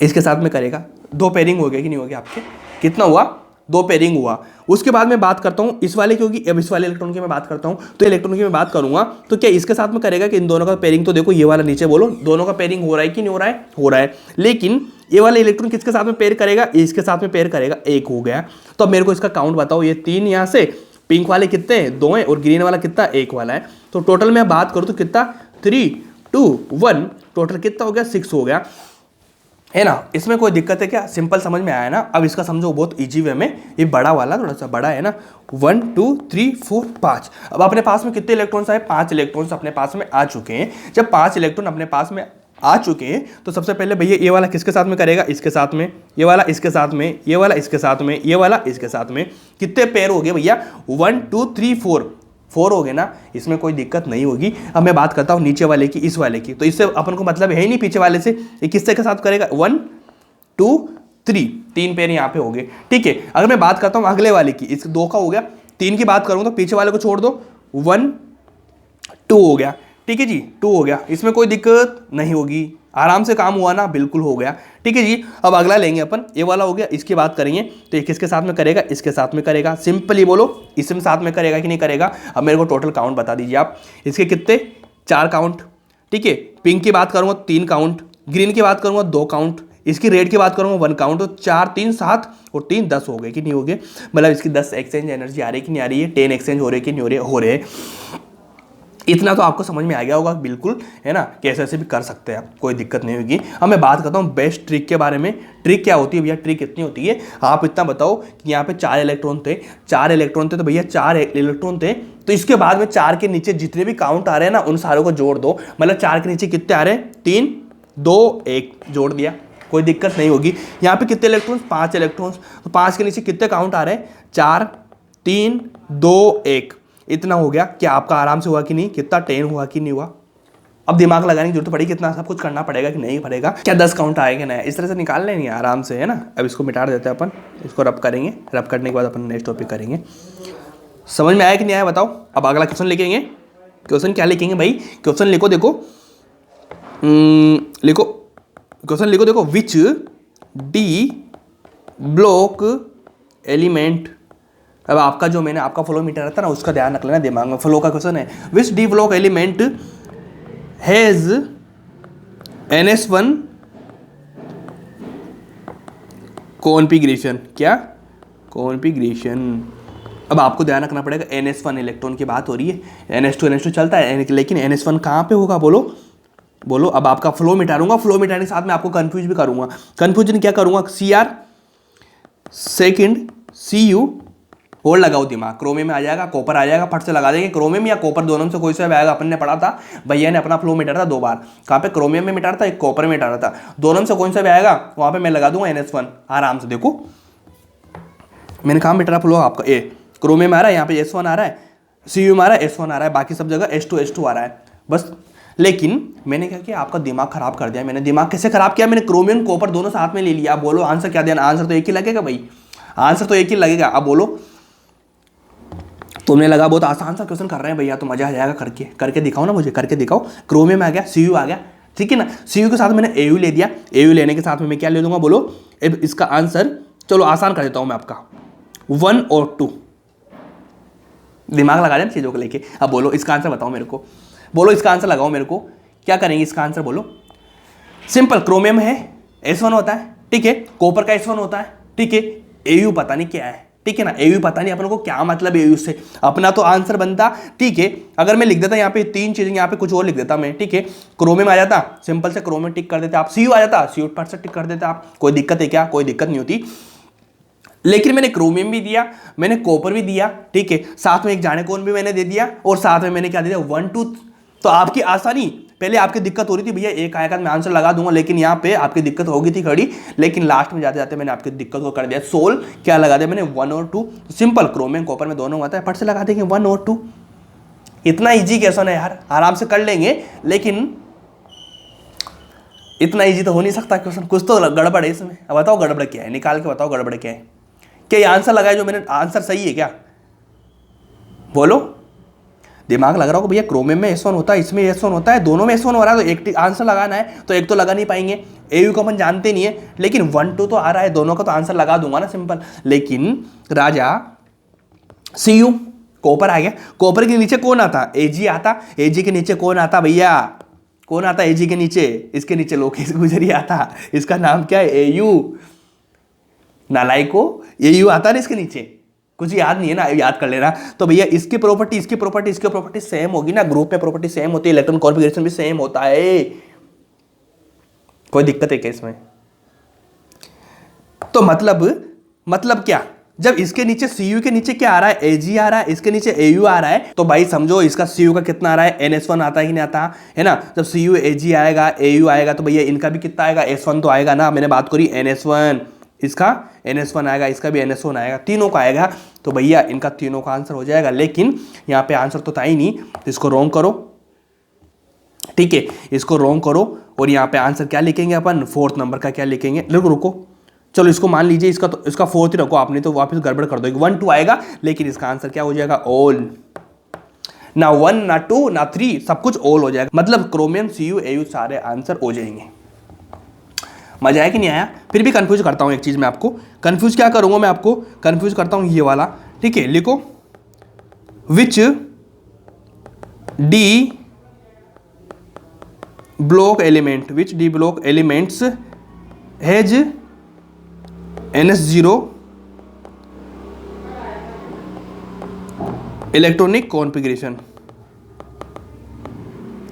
इसके साथ में करेगा, 2 पेयरिंग हो गया कि नहीं हो गया आपके, कितना हुआ दो पेयरिंग हुआ। उसके बाद मैं बात करता हूँ इस वाले, क्योंकि अब इस वाले इलेक्ट्रॉन की मैं बात करता हूँ, तो इलेक्ट्रॉन की मैं बात करूंगा तो क्या इसके साथ में करेगा कि इन दोनों का पेयरिंग, तो देखो ये वाला नीचे बोलो दोनों का पेयरिंग हो रहा है कि नहीं हो रहा है, हो रहा है। लेकिन ये वाला इलेक्ट्रॉन किसके साथ में पेयर करेगा, इसके साथ में पेयर करेगा, एक हो गया। तो अब मेरे को इसका काउंट बताओ, ये 3 यहाँ से, पिंक वाले कितने हैं, 2 हैं, और ग्रीन वाला कितना, 1 वाला है। तो टोटल मैं बात करूँ तो कितना, 3 2 1, टोटल कितना हो गया, 6 हो गया, है ना। इसमें कोई दिक्कत है क्या, सिंपल समझ में आया ना। अब इसका समझो बहुत इजी वे में, ये बड़ा वाला थोड़ा सा बड़ा है ना, 1 2 3 4 5। अब अपने पास में कितने इलेक्ट्रॉन्स आए, 5 इलेक्ट्रॉन्स अपने पास में आ चुके हैं। जब 5 इलेक्ट्रॉन अपने पास में आ चुके हैं तो सबसे पहले भैया ये वाला किसके साथ में करेगा, इसके साथ में, ये वाला इसके साथ में, ये वाला इसके साथ में, ये वाला इसके साथ में। कितने पेयर हो गए भैया, 1 2 3 4 हो गए ना, इसमें कोई दिक्कत नहीं होगी। अब मैं बात करता हूँ नीचे वाले की, इस वाले की, तो इससे अपन को मतलब है ही नहीं पीछे वाले से, ये किससे के साथ करेगा, 1 2 3, 3 पेयर यहाँ पे हो गए, ठीक है। अगर मैं बात करता हूँ अगले वाले की, इस 2 का हो गया, 3 की बात करूँ तो पीछे वाले को छोड़ दो, 1 2 हो गया, ठीक है जी, 2 हो गया, इसमें कोई दिक्कत नहीं होगी, आराम से काम हुआ ना, बिल्कुल हो गया, ठीक है जी। अब अगला लेंगे अपन, ये वाला हो गया, इसकी बात करेंगे तो ये किसके साथ में करेगा, इसके साथ में करेगा, सिंपली बोलो इसमें साथ में करेगा कि नहीं करेगा। अब मेरे को टोटल काउंट बता दीजिए आप, इसके कितने, 4 काउंट, ठीक है। पिंक की बात करूँगा 3 काउंट, ग्रीन की बात करूँगा 2 काउंट, इसकी रेड की बात करूँगा 1 काउंट, तो 4 3 7 और 3 10 हो गए कि नहीं हो गए, मतलब इसकी 10 एक्सचेंज एनर्जी आ रही है कि नहीं आ रही है, 10 एक्सचेंज हो रहे कि नहीं हो रहे, हो रहे। इतना तो आपको समझ में आ गया होगा बिल्कुल, है ना, कैसे ऐसे भी कर सकते हैं आप, कोई दिक्कत नहीं होगी। अब मैं बात करता हूँ बेस्ट ट्रिक के बारे में। ट्रिक क्या होती है भैया, ट्रिक इतनी होती है, आप इतना बताओ कि यहाँ पे 4 इलेक्ट्रॉन थे, 4 इलेक्ट्रॉन थे, तो भैया 4 इलेक्ट्रॉन थे, तो इसके बाद में 4 के नीचे जितने भी काउंट आ रहे हैं ना, उन सारों को जोड़ दो, मतलब 4 के नीचे कितने आ रहे हैं, 3 2 1, जोड़ दिया, कोई दिक्कत नहीं होगी। यहाँ पे कितने इलेक्ट्रॉन्स, 5 इलेक्ट्रॉन्स, तो 5 के नीचे कितने काउंट आ रहे हैं, 4 3 2 1, इतना हो गया। क्या आपका आराम से हुआ कि नहीं, कितना 10 हुआ कि नहीं हुआ। अब दिमाग लगाने की जरूरत पड़ी, कितना सब कुछ करना पड़ेगा कि नहीं पड़ेगा, क्या 10 काउंट आएगा ना, इस तरह से निकाल लेंगे आराम से, है ना। अब इसको मिटा देते हैं अपन, इसको रब करेंगे, रब करने के बाद अपन नेक्स्ट टॉपिक करेंगे। समझ में आया कि नहीं आया बताओ। अब अगला क्वेश्चन लिखेंगे, क्वेश्चन क्या लिखेंगे भाई, क्वेश्चन लिखो, देखो लिखो, क्वेश्चन लिखो, देखो विच डी ब्लॉक एलिमेंट। अब आपका जो मैंने आपका फ्लो मीटर रहता है ना, उसका ध्यान रख लेना दिमाग में, फ्लो का क्वेश्चन है। Which D block element has NS1 configuration, क्या कॉन्फ़िगरेशन। अब आपको ध्यान रखना पड़ेगा, NS1 इलेक्ट्रॉन की बात हो रही है, NS2 चलता है, लेकिन NS1 कहाँ पे होगा, बोलो बोलो। अब आपका फ्लो मिटाऊंगा, फ्लो मिटाने के साथ में आपको कंफ्यूज भी करूंगा। कंफ्यूजन क्या करूंगा, CR सेकंड CU और लगाओ दिमाग, क्रोमियम में आ जाएगा, कॉपर आ जाएगा, फट से लगा देंगे, क्रोमियम या कॉपर दोनों में से कोई सा आएगा। अपन ने पढ़ा था, भैया ने अपना फ्लो मिटाया था 2 बार, कहाँ पे, क्रोमियम में मिटाया था, एक कॉपर में मिटाया था, दोनों में से कौन सा भी आएगा वहां पे मैं लगा दूंगा NS1, आराम से। देखो मैंने कहा मिटा फ्लो आपका, ए क्रोमियम आ रहा है, यहाँ पे S1 आ रहा है, CU में आ रहा है, S1 आ रहा है, बाकी सब जगह S2 आ रहा है बस। लेकिन मैंने क्या किया, आपका दिमाग खराब कर दिया। मैंने दिमाग कैसे खराब किया, मैंने क्रोमियम कॉपर दोनों साथ में ले लिया। आप बोलो आंसर क्या देना, आंसर तो एक ही लगेगा भाई, आंसर तो एक ही लगेगा। अब बोलो, तुमने लगा बहुत आसान सा क्वेश्चन कर रहे हैं भैया, तो मजा आ जाएगा, करके दिखाओ ना, मुझे करके दिखाओ। क्रोमियम आ गया, CU आ गया, ठीक है ना। CU के साथ मैंने AU ले दिया, AU लेने के साथ में मैं क्या ले लूंगा, बोलो। अब इसका आंसर चलो आसान कर देता हूं मैं आपका, 1 और 2, दिमाग लगा दें चीजों को लेके। अब बोलो इसका आंसर बताओ मेरे को, बोलो इसका आंसर लगाओ मेरे को, क्या करेंगे इसका आंसर बोलो। सिंपल, क्रोमियम है S1 होता है, ठीक है, कॉपर का S1 होता है, ठीक है, AU पता नहीं क्या है, ठीक है ना, AU पता नहीं अपन को क्या मतलब AU से, अपना तो आंसर बनता, ठीक है। अगर मैं लिख देता यहाँ पे 3 चीजें, यहाँ पे कुछ और लिख देता मैं, ठीक है, क्रोमियम आ जाता, सिंपल से क्रोमियम टिक कर देते आप, CU आ जाता, CU पर से टिक कर देते आप, कोई दिक्कत है क्या, कोई दिक्कत नहीं होती। लेकिन मैंने क्रोमियम भी दिया, मैंने कॉपर भी दिया, ठीक है, साथ में एक जाने कौन भी मैंने दे दिया, और साथ में मैंने क्या दे दिया, 1 2। तो आपकी आसानी, पहले आपकी दिक्कत हो रही थी भैया एक आएगा मैं आंसर लगा दूंगा, लेकिन यहाँ पे आपकी दिक्कत हो गई थी खड़ी, लेकिन लास्ट में जाते जाते मैंने आपकी दिक्कत को कर दिया सोल्व। क्या लगा दिया मैंने, 1 और 2। सिंपल, क्रोमियम कॉपर में दोनों आता है, फट से लगा देंगे 1 और 2। इतना इजी क्वेश्चन है यार, आराम से कर लेंगे, लेकिन इतना इजी तो हो नहीं सकता क्वेश्चन, कुछ तो गड़बड़ है इसमें। अब बताओ गड़बड़ क्या है, निकाल के बताओ गड़बड़ क्या है। क्या ये आंसर लगाया जो मैंने, आंसर सही है क्या, बोलो। दिमाग लग रहा होगा भैया क्रोमियम में S1 होता है, इसमें S1 होता है, दोनों में S1 हो रहा है, तो एक आंसर लगाना है, तो एक तो लगा नहीं पाएंगे। AU को अपन जानते नहीं है, लेकिन 1 2 तो आ रहा है, दोनों का तो आंसर लगा दूंगा ना सिंपल। लेकिन राजा Cu कॉपर आ गया, कॉपर के नीचे कौन आता? Ag आता। Ag के नीचे कौन आता भैया? कौन आता Ag के नीचे? इसके नीचे लोकेश गुजरी आता, इसका नाम क्या है? AU। नालायको, AU आता ना इसके नीचे, कुछ याद नहीं है ना, याद कर लेना। तो भैया इसकी प्रॉपर्टी, इसकी प्रॉपर्टी, इसकी प्रॉपर्टी सेम होगी ना, ग्रुप में प्रॉपर्टी सेम होती है, इलेक्ट्रॉन कॉन्फ़िगरेशन भी सेम होता है। कोई दिक्कत है क्या इसमें? तो मतलब क्या, जब इसके नीचे Cu के नीचे क्या आ रहा है? Ag आ रहा है, इसके नीचे AU आ रहा है, तो भाई समझो इसका Cu का कितना आ रहा है? NS1 आता है कि नहीं आता है ना। जब Cu Ag आएगा, AU आएगा, तो भैया इनका भी कितना आएगा? S1 तो आएगा ना। मैंने बात करी NS1, इसका NS1 आएगा, इसका भी NS1 आएगा, तीनों का आएगा, तो भैया इनका तीनों का आंसर हो जाएगा। लेकिन यहाँ पे आंसर तो था ही नहीं, तो इसको रॉन्ग करो, ठीक है, इसको रॉन्ग करो। और यहाँ पे आंसर क्या लिखेंगे अपन? 4th नंबर का क्या लिखेंगे? रुको, चलो इसको मान लीजिए, इसका 4th ही रखो आपने, तो वापस गड़बड़ कर दो, 1 2 आएगा, लेकिन इसका आंसर क्या हो जाएगा? ऑल। ना 1 ना 2 ना 3, सब कुछ ऑल हो जाएगा, मतलब क्रोमियम Cu AU सारे आंसर हो जाएंगे। मजा आया कि नहीं आया? फिर भी कंफ्यूज करता हूं एक चीज में आपको, कंफ्यूज क्या करूंगा मैं आपको? कंफ्यूज करता हूं ये वाला, ठीक है, लिखो which D block elements has NS0 electronic configuration,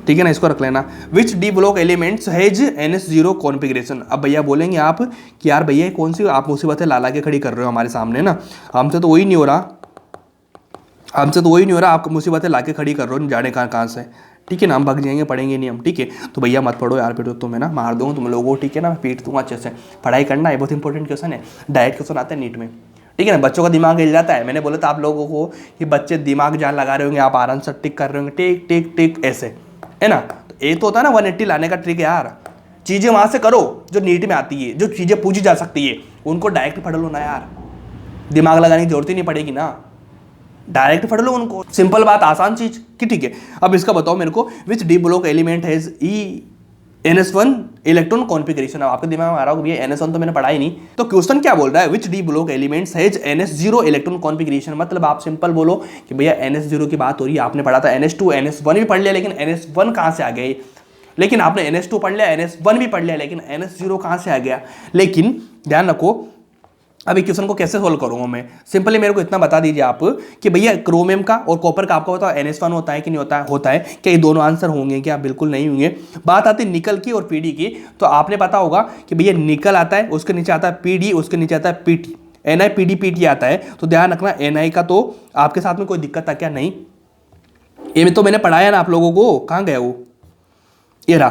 ठीक है ना, इसको रख लेना। Which D block elements has NS0 configuration. अब भैया बोलेंगे आप कि यार भैया कौन सी आप मुसीबतें ला के खड़ी कर रहे हो हमारे सामने ना, हमसे तो वही नहीं हो रहा, आप मुसीबतें ला के खड़ी कर रहे हो, जाने कहाँ से, ठीक है ना, हम भाग जाएंगे, पढ़ेंगे नहीं हम, ठीक है। तो भैया मत पढ़ो यार, फिर तो मैं ना मार दूंगा तुम लोगों को, ठीक है ना, मैं पीट दूंगा अच्छे से। पढ़ाई करना है, बहुत इंपॉर्टेंट क्वेश्चन है, डायरेक्ट क्वेश्चन आते हैं नीट में, ठीक है ना। बच्चों का दिमाग हिल जाता है, मैंने बोला था आप लोगों को कि बच्चे दिमाग जान लगा रहे होंगे, आप आराम से टिक कर रहे होंगे, टिक टिक टिक ऐसे, है ना। तो ये तो होता है ना 180 लाने का ट्रिक यार, चीज़ें वहाँ से करो जो नीट में आती है, जो चीज़ें पूछी जा सकती है उनको डायरेक्ट पढ़ लो ना यार, दिमाग लगाने की जरूरत ही नहीं पड़ेगी ना, डायरेक्ट पढ़ लो उनको, सिंपल बात, आसान चीज की, ठीक है। अब इसका बताओ मेरे को, which D block element has NS1 electron configuration. अब आपके दिमाग में आ रहा होगा भैया NS1 तो मैंने पढ़ा ही नहीं, तो क्वेश्चन क्या बोल रहा है? Which D block elements has NS0 electron configuration, मतलब आप सिंपल बोलो कि भैया NS0 की बात हो रही है, आपने पढ़ा था NS2 NS1 भी पढ़ लिया, लेकिन NS1 कहाँ से आ गए? लेकिन आपने NS2 पढ़ लिया, NS1 भी पढ़ लिया, लेकिन NS0 कहाँ से आ गया? लेकिन ध्यान रखो, अब इस क्वेश्चन को कैसे सोल्व करूंगा मैं? सिंपली मेरे को इतना बता दीजिए आप कि भैया क्रोमियम का और कॉपर का आपको बताओ NS1 होता है कि नहीं होता है? होता है। क्या ये दोनों आंसर होंगे क्या? बिल्कुल नहीं होंगे। बात आती है निकल की और पीडी की, तो आपने पता होगा कि भैया निकल आता है, उसके नीचे आता है पीडी, उसके नीचे आता है पीटी, NiPdPt आता है। तो ध्यान रखना Na का तो आपके साथ में कोई दिक्कत था क्या? नहीं, ये तो मैंने पढ़ाया ना आप लोगों को, कहाँ गया वो? ये रहा,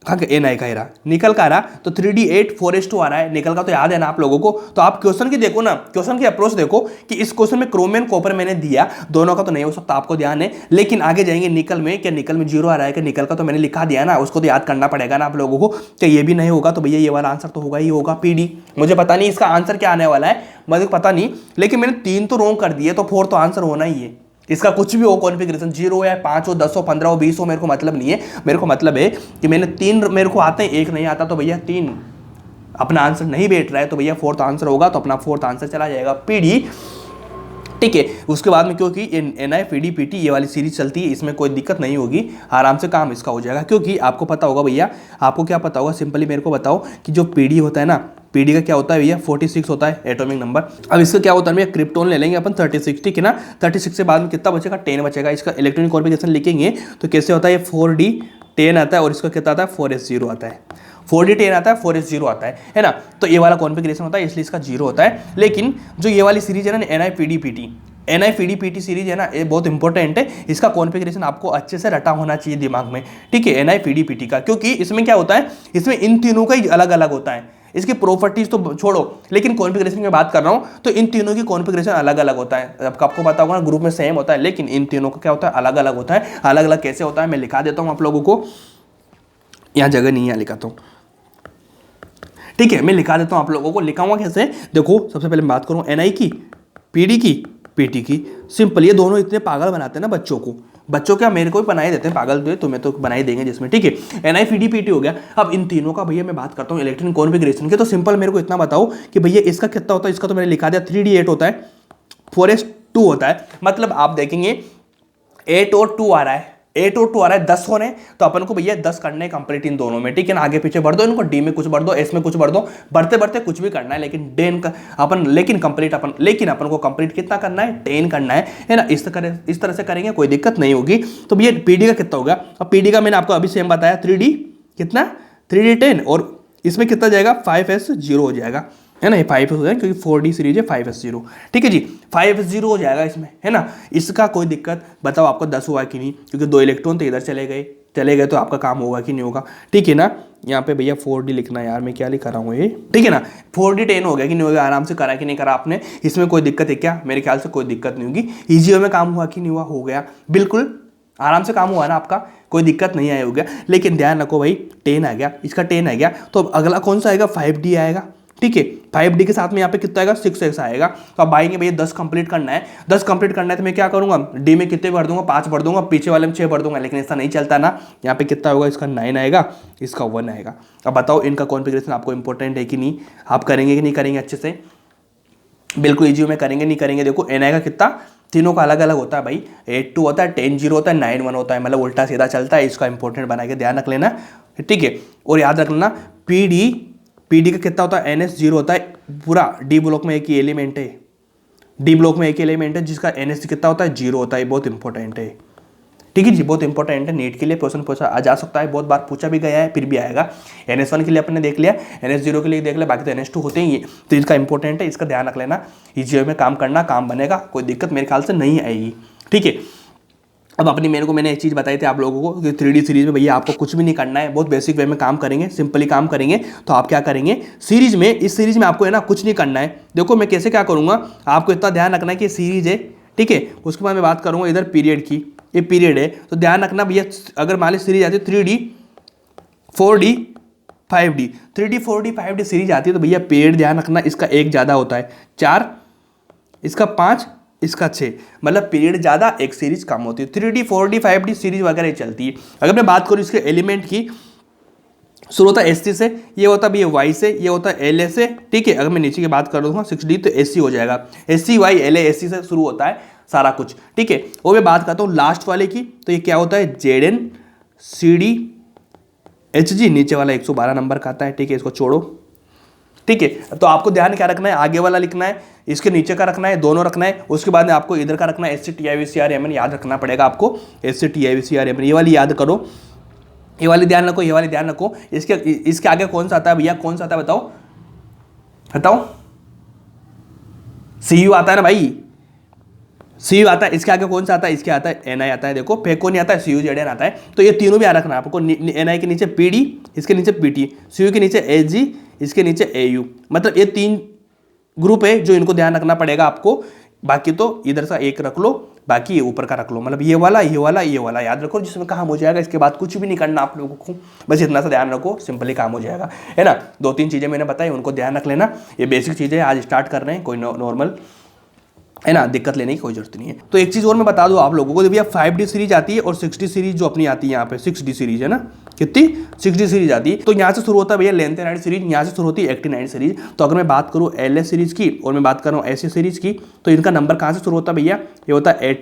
कहाँ का Na का रहा, निकल का रहा, तो 3D8 4:2 आ रहा है, निकल का तो याद है ना आप लोगों को। तो आप क्वेश्चन की देखो ना, क्वेश्चन की अप्रोच देखो कि इस क्वेश्चन में क्रोमियम कॉपर मैंने दिया, दोनों का तो नहीं हो सकता, आपको ध्यान है। लेकिन आगे जाएंगे निकल में, क्या निकल में 0 आ रहा है? क्या निकल का तो मैंने लिखा दिया ना, उसको तो याद करना पड़ेगा ना आप लोगों को। क्या ये भी नहीं होगा? तो भैया ये वाला आंसर तो होगा ही होगा, पीडी। मुझे पता नहीं इसका आंसर क्या आने वाला है, मुझे पता नहीं, लेकिन मैंने 3 तो रॉन्ग कर दिए, तो 4 तो आंसर होना ही है। इसका कुछ भी हो कॉन्फ़िगरेशन, 0 या 5 हो, 10 हो, 15 हो, 20 हो, मेरे को मतलब नहीं है। मेरे को मतलब है कि मैंने 3 मेरे को आते हैं, 1 नहीं आता, तो भैया 3 अपना आंसर नहीं बैठ रहा है, तो भैया 4th आंसर होगा, तो अपना 4th आंसर चला जाएगा पीडी, ठीक है। उसके बाद में क्योंकि NiPdPt ये वाली सीरीज चलती है, इसमें कोई दिक्कत नहीं होगी, आराम से काम इसका हो जाएगा। क्योंकि आपको पता होगा भैया, आपको क्या पता होगा, सिंपली मेरे को बताओ कि जो पीडी होता है ना, पीडी का क्या होता है भैया? 46 होता है एटॉमिक नंबर। अब इसका क्या होता है भैया? क्रिप्टोन ले लेंगे अपन 36, ठीक है ना। 36 से बाद में कितना बचेगा? 10 बचेगा। इसका इलेक्ट्रॉनिक कॉन्फ़िगरेशन लिखेंगे तो कैसे होता है? ये 4D10 आता है, और इसका कितना आता है? 4s0 आता है, 4D10 आता है, 4s0 आता है ना। तो ये वाला कॉन्फ़िगरेशन होता है, इसलिए इसका 0 होता है। लेकिन जो ये वाली सीरीज है ना, NiPdPt सीरीज है ना, ये बहुत इंपॉर्टेंट है, इसका कॉन्फ़िगरेशन आपको अच्छे से रटा होना चाहिए दिमाग में, ठीक है, NiPdPt का। क्योंकि इसमें क्या होता है, इसमें इन तीनों का ही अलग अलग होता है, इसकी प्रॉपर्टीज तो छोड़ो, लेकिन कॉन्फ़िगरेशन की बात कर रहा हूँ, तो इन तीनों की कॉन्फ़िगरेशन अलग अलग होता है। आपको पता होगा ना, ग्रुप में सेम होता है, लेकिन इन तीनों का क्या होता है? अलग अलग होता है। अलग अलग कैसे होता है मैं लिखा देता हूँ आप लोगों को, यहाँ जगह नहीं है, लिखाता हूँ, ठीक है, मैं लिखा देता हूँ आप लोगों को। लिखाऊंगा कैसे? देखो, सबसे पहले बात करूँ Ni की, पीडी की, पीटी की। सिंपल, ये दोनों इतने पागल बनाते हैं ना बच्चों को, बच्चों क्या मेरे को भी बनाए देते हैं, पागल तो तुम्हें तो बनाई देंगे जिसमें, ठीक है। NiPDPT हो गया। अब इन तीनों का भैया मैं बात करता हूँ इलेक्ट्रॉनिक कॉन्फ़िगरेशन के, तो सिंपल मेरे को इतना बताओ कि भैया इसका कितना होता है। इसका तो मैंने लिखा दिया 3D8 होता है, 4s2 होता है। मतलब आप देखेंगे 8 और 2 आ रहा है, 8 और 2 आ रहा है, 10 होने, तो अपन को भैया 10 करने कंप्लीट इन दोनों में, ठीक है ना। आगे पीछे बढ़ दो इनको, डी में कुछ बढ़ दो, एस में कुछ बढ़ दो, बढ़ते बढ़ते कुछ भी करना है, लेकिन डेन का अपन लेकिन अपन को कंप्लीट कितना करना है, 10 करना है ना। इस तरह से करेंगे कोई दिक्कत नहीं होगी। तो भैया पीडी का कितना होगा, अब पीडी का मैंने आपको अभी सेम बताया 3D कितना 3D10, और इसमें कितना जाएगा 5s0 हो जाएगा, है ना। ये 5s हो जाएगा क्योंकि 4D सीरीज है, 5s0, ठीक है जी, 5s0 हो जाएगा इसमें, है ना। इसका कोई दिक्कत बताओ आपको 10 हुआ कि नहीं, क्योंकि 2 इलेक्ट्रॉन तो इधर चले गए तो आपका काम होगा कि नहीं होगा, ठीक है ना। यहाँ पे भैया 4D लिखना है यार, मैं क्या लिख रहा हूँ ये, ठीक है ना। 4D10 हो गया कि नहीं हो गया, आराम से करा कि नहीं करा आपने, इसमें कोई दिक्कत है क्या, मेरे ख्याल से कोई दिक्कत नहीं होगी। ईजी में काम हुआ कि नहीं हुआ, हो गया, बिल्कुल आराम से काम हुआ ना आपका, कोई दिक्कत नहीं आया, हो गया। लेकिन ध्यान रखो भाई 10 आ गया, इसका 10 आ गया, तो अगला कौन सा आएगा 5D आएगा, ठीक है। 5D के साथ में यहाँ पे कितना आएगा 6x आएगा। तो अब आएंगे भैया 10 कंप्लीट करना है, 10 कंप्लीट करना है, तो मैं क्या करूंगा डी में कितने भर दूंगा, 5 भर दूंगा, पीछे वाले में 6 भर दूंगा, लेकिन ऐसा नहीं चलता ना। यहाँ पे कितना होगा, इसका 9 आएगा, इसका 1 आएगा। अब बताओ इनका कॉन्फ़िगरेशन आपको इंपॉर्टेंट है कि नहीं, आप करेंगे कि नहीं करेंगे अच्छे से, बिल्कुल ईजी में करेंगे नहीं करेंगे। देखो Ni का कितना, तीनों का अलग अलग होता है भाई, 8-2 होता है, 10-0 होता है, 9-1 होता है, मतलब उल्टा सीधा चलता है। इसका इंपॉर्टेंट बना के ध्यान रख लेना, ठीक है। और याद रख लेना पीडी का कितना होता है, NS0 होता है, पूरा डी ब्लॉक में एक ही एलिमेंट है, डी ब्लॉक में एक ही एलिमेंट है जिसका NS कितना होता है 0 होता है, बहुत इंपॉर्टेंट है, ठीक है जी, बहुत इंपॉर्टेंट है। नीट के लिए क्वेश्चन पूछा आ जा सकता है, बहुत बार पूछा भी गया है, फिर भी आएगा। NS1 के लिए अपने देख लिया, NS0 के लिए देख लिया, बाकी तो NS2 होते ही है, तो इसका इंपॉर्टेंट है, इसका ध्यान रख लेना। ईजी में काम करना, काम बनेगा, कोई दिक्कत मेरे ख्याल से नहीं आएगी, ठीक है। अब मैंने एक चीज़ बताई थी आप लोगों को कि 3D सीरीज में भैया आपको कुछ भी नहीं करना है, बहुत बेसिक वे में काम करेंगे, सिंपली काम करेंगे। तो आप क्या करेंगे सीरीज में, इस सीरीज में आपको है ना कुछ नहीं करना है। देखो मैं कैसे क्या करूँगा, आपको इतना ध्यान रखना है कि सीरीज है, ठीक है। उसके बाद मैं बात करूँगा इधर पीरियड की, ये पीरियड है, तो ध्यान रखना भैया, अगर मान ली सीरीज आती है 3D 4D 5D, 3D 4D 5D series आती है, तो भैया पीरियड ध्यान रखना, इसका 1 ज़्यादा होता है, 4, इसका 5, इसका 6, मतलब पीरियड ज़्यादा एक सीरीज कम होती है। 3D 4D 5D सीरीज वगैरह चलती है। अगर मैं बात करूँ इसके एलिमेंट की, शुरू होता है SC से, ये होता है भैया Y से, ये होता है LA से, ठीक है। अगर मैं नीचे की बात कर दूँगा 6D तो SC हो जाएगा, SC Y LA SC से शुरू होता है सारा कुछ, ठीक है। और मैं बात करता हूँ लास्ट वाले की, तो ये क्या होता है ZN CD HG, नीचे वाला 112 नंबर का आता है, ठीक है, इसको छोड़ो, ठीक है। तो आपको ध्यान क्या रखना है, आगे वाला लिखना है, इसके नीचे का रखना है, दोनों रखना है। उसके बाद में आपको इधर का रखना है SC TIVCRMN, याद रखना पड़ेगा आपको, SC TIVCRMN, ये वाली याद करो, ये वाली ध्यान रखो, ये वाली ध्यान रखो। इसके आगे कौन सा आता है भैया, कौन सा आता है बताओ CU आता है ना भाई, CU आता है। इसके आगे कौन सा आता है, इसके आता है NI आता है, देखो फेको नहीं आता है, CU ZN आता है। तो ये तीनों भी याद रखना है आपको, NI के नीचे PD, इसके नीचे PT, CU के नीचे AG, इसके नीचे AU, मतलब ये 3 ग्रुप है जो इनको ध्यान रखना पड़ेगा आपको। बाकी तो इधर से एक रख लो, बाकी ये ऊपर का रख लो, मतलब ये वाला याद रखो, जिसमें काम हो जाएगा। इसके बाद कुछ भी नहीं करना आप लोगों को, बस इतना सा ध्यान रखो, सिंपली काम हो जाएगा, है ना। 2-3 चीज़ें मैंने बताई, उनको ध्यान रख लेना। ये बेसिक चीज़ें आज स्टार्ट कर रहे हैं, कोई नॉर्मल है ना, दिक्कत लेने की कोई जरूरत नहीं है। तो एक चीज़ और मैं बता दूं आप लोगों को, भैया 5D सीरीज आती है और 6D सीरीज जो अपनी आती है यहाँ पे 6D सीरीज है ना, कितनी 6D सीरीज आती है। तो यहाँ से शुरू होता है भैया लेंथेनाइड सीरीज, यहाँ से शुरू होती है एक्टिनाइड सीरीज। तो अगर मैं बात करूँ LS सीरीज की और मैं बात करूँ SC सीरीज की, तो इनका नंबर कहाँ से शुरू होता है भैया, ये होता है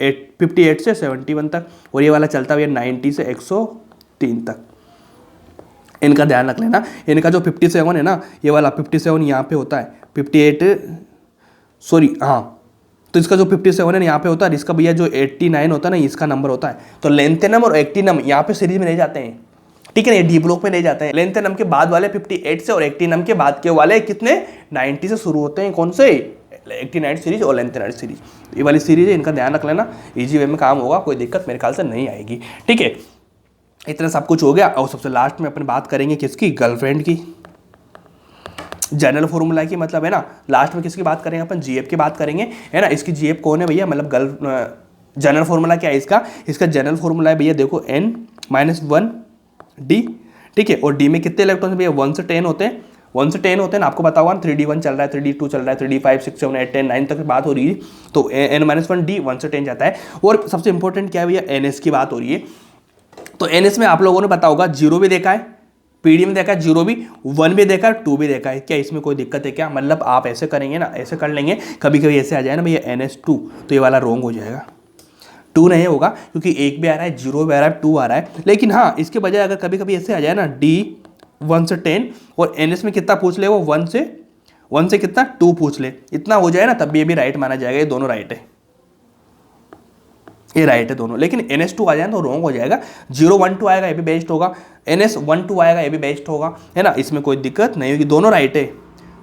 58 से 71 तक, और ये वाला चलता है भैया 90 से 103 तक। इनका ध्यान रख लेना। इनका जो 57 है ना, ये वाला 57 यहाँ पे होता है, 58 सॉरी हाँ, तो इसका जो 57 है यहाँ पे होता है, इसका भैया जो 89 होता है ना, इसका नंबर होता है। तो लेंथेनम और एक्टिनम यहाँ पे सीरीज में नहीं जाते हैं, ठीक है ना, ये डी ब्लॉक में नहीं जाते हैं। लेंथेनम के बाद वाले 58 से और एक्टिनम के बाद के वाले कितने 90 से शुरू होते हैं, कौन से एक्टिनाइड सीरीज और लेंथेनाइड सीरीज, ये वाली सीरीज है, इनका ध्यान रख लेना। ईजी वे में काम होगा, कोई दिक्कत मेरे ख्याल से नहीं आएगी, ठीक है। इतना सब कुछ हो गया। और सबसे लास्ट में अपन बात करेंगे किसकी, गर्लफ्रेंड की, जनरल फॉर्मूला की, मतलब है ना। लास्ट में किसकी बात करेंगे अपन, GF की बात करेंगे, है ना। इसकी GF कौन है भैया, मतलब जनरल फॉर्मूला क्या है इसका जनरल फॉर्मूला है भैया, देखो N-1D, ठीक है। और D में कितने इलेक्ट्रॉन भैया 1 से 10 होते हैं, 1 से 10 होते हैं ना, आपको पता होगा ना 3D1 चल रहा है, 3D2 चल रहा है, 3D 5 6 7 8 10 9 तक बात हो रही है, तो n-1 D 1 से 10 जाता है। और सबसे इंपॉर्टेंट क्या है भैया, NS की बात हो रही है। तो NS में आप लोगों ने पता होगा 0 भी देखा है, PD में देखा है 0 भी, 1 भी देखा है, 2 भी देखा है। क्या इसमें कोई दिक्कत है क्या? मतलब आप ऐसे करेंगे ना, ऐसे कर लेंगे, कभी कभी ऐसे आ जाए ना भैया NS2, तो ये वाला रॉन्ग हो जाएगा, 2 नहीं होगा, क्योंकि 1 भी आ रहा है, 0 भी आ रहा है, 2 आ रहा है। लेकिन हाँ, इसके बजाय अगर कभी कभी ऐसे आ जाए ना D 1 से 10 और NS में कितना पूछ ले वो 1 से कितना 2 पूछ ले, इतना हो जाए ना, तब ये भी राइट माना जाएगा। ये दोनों राइट है, ये राइट है दोनों। लेकिन NS2 आ जाए तो रॉन्ग हो जाएगा। 0 1 2 आएगा, ये भी बेस्ट होगा। NS 1 2 आएगा, ये भी बेस्ट होगा, है ना, इसमें कोई दिक्कत नहीं होगी। दोनों राइट है,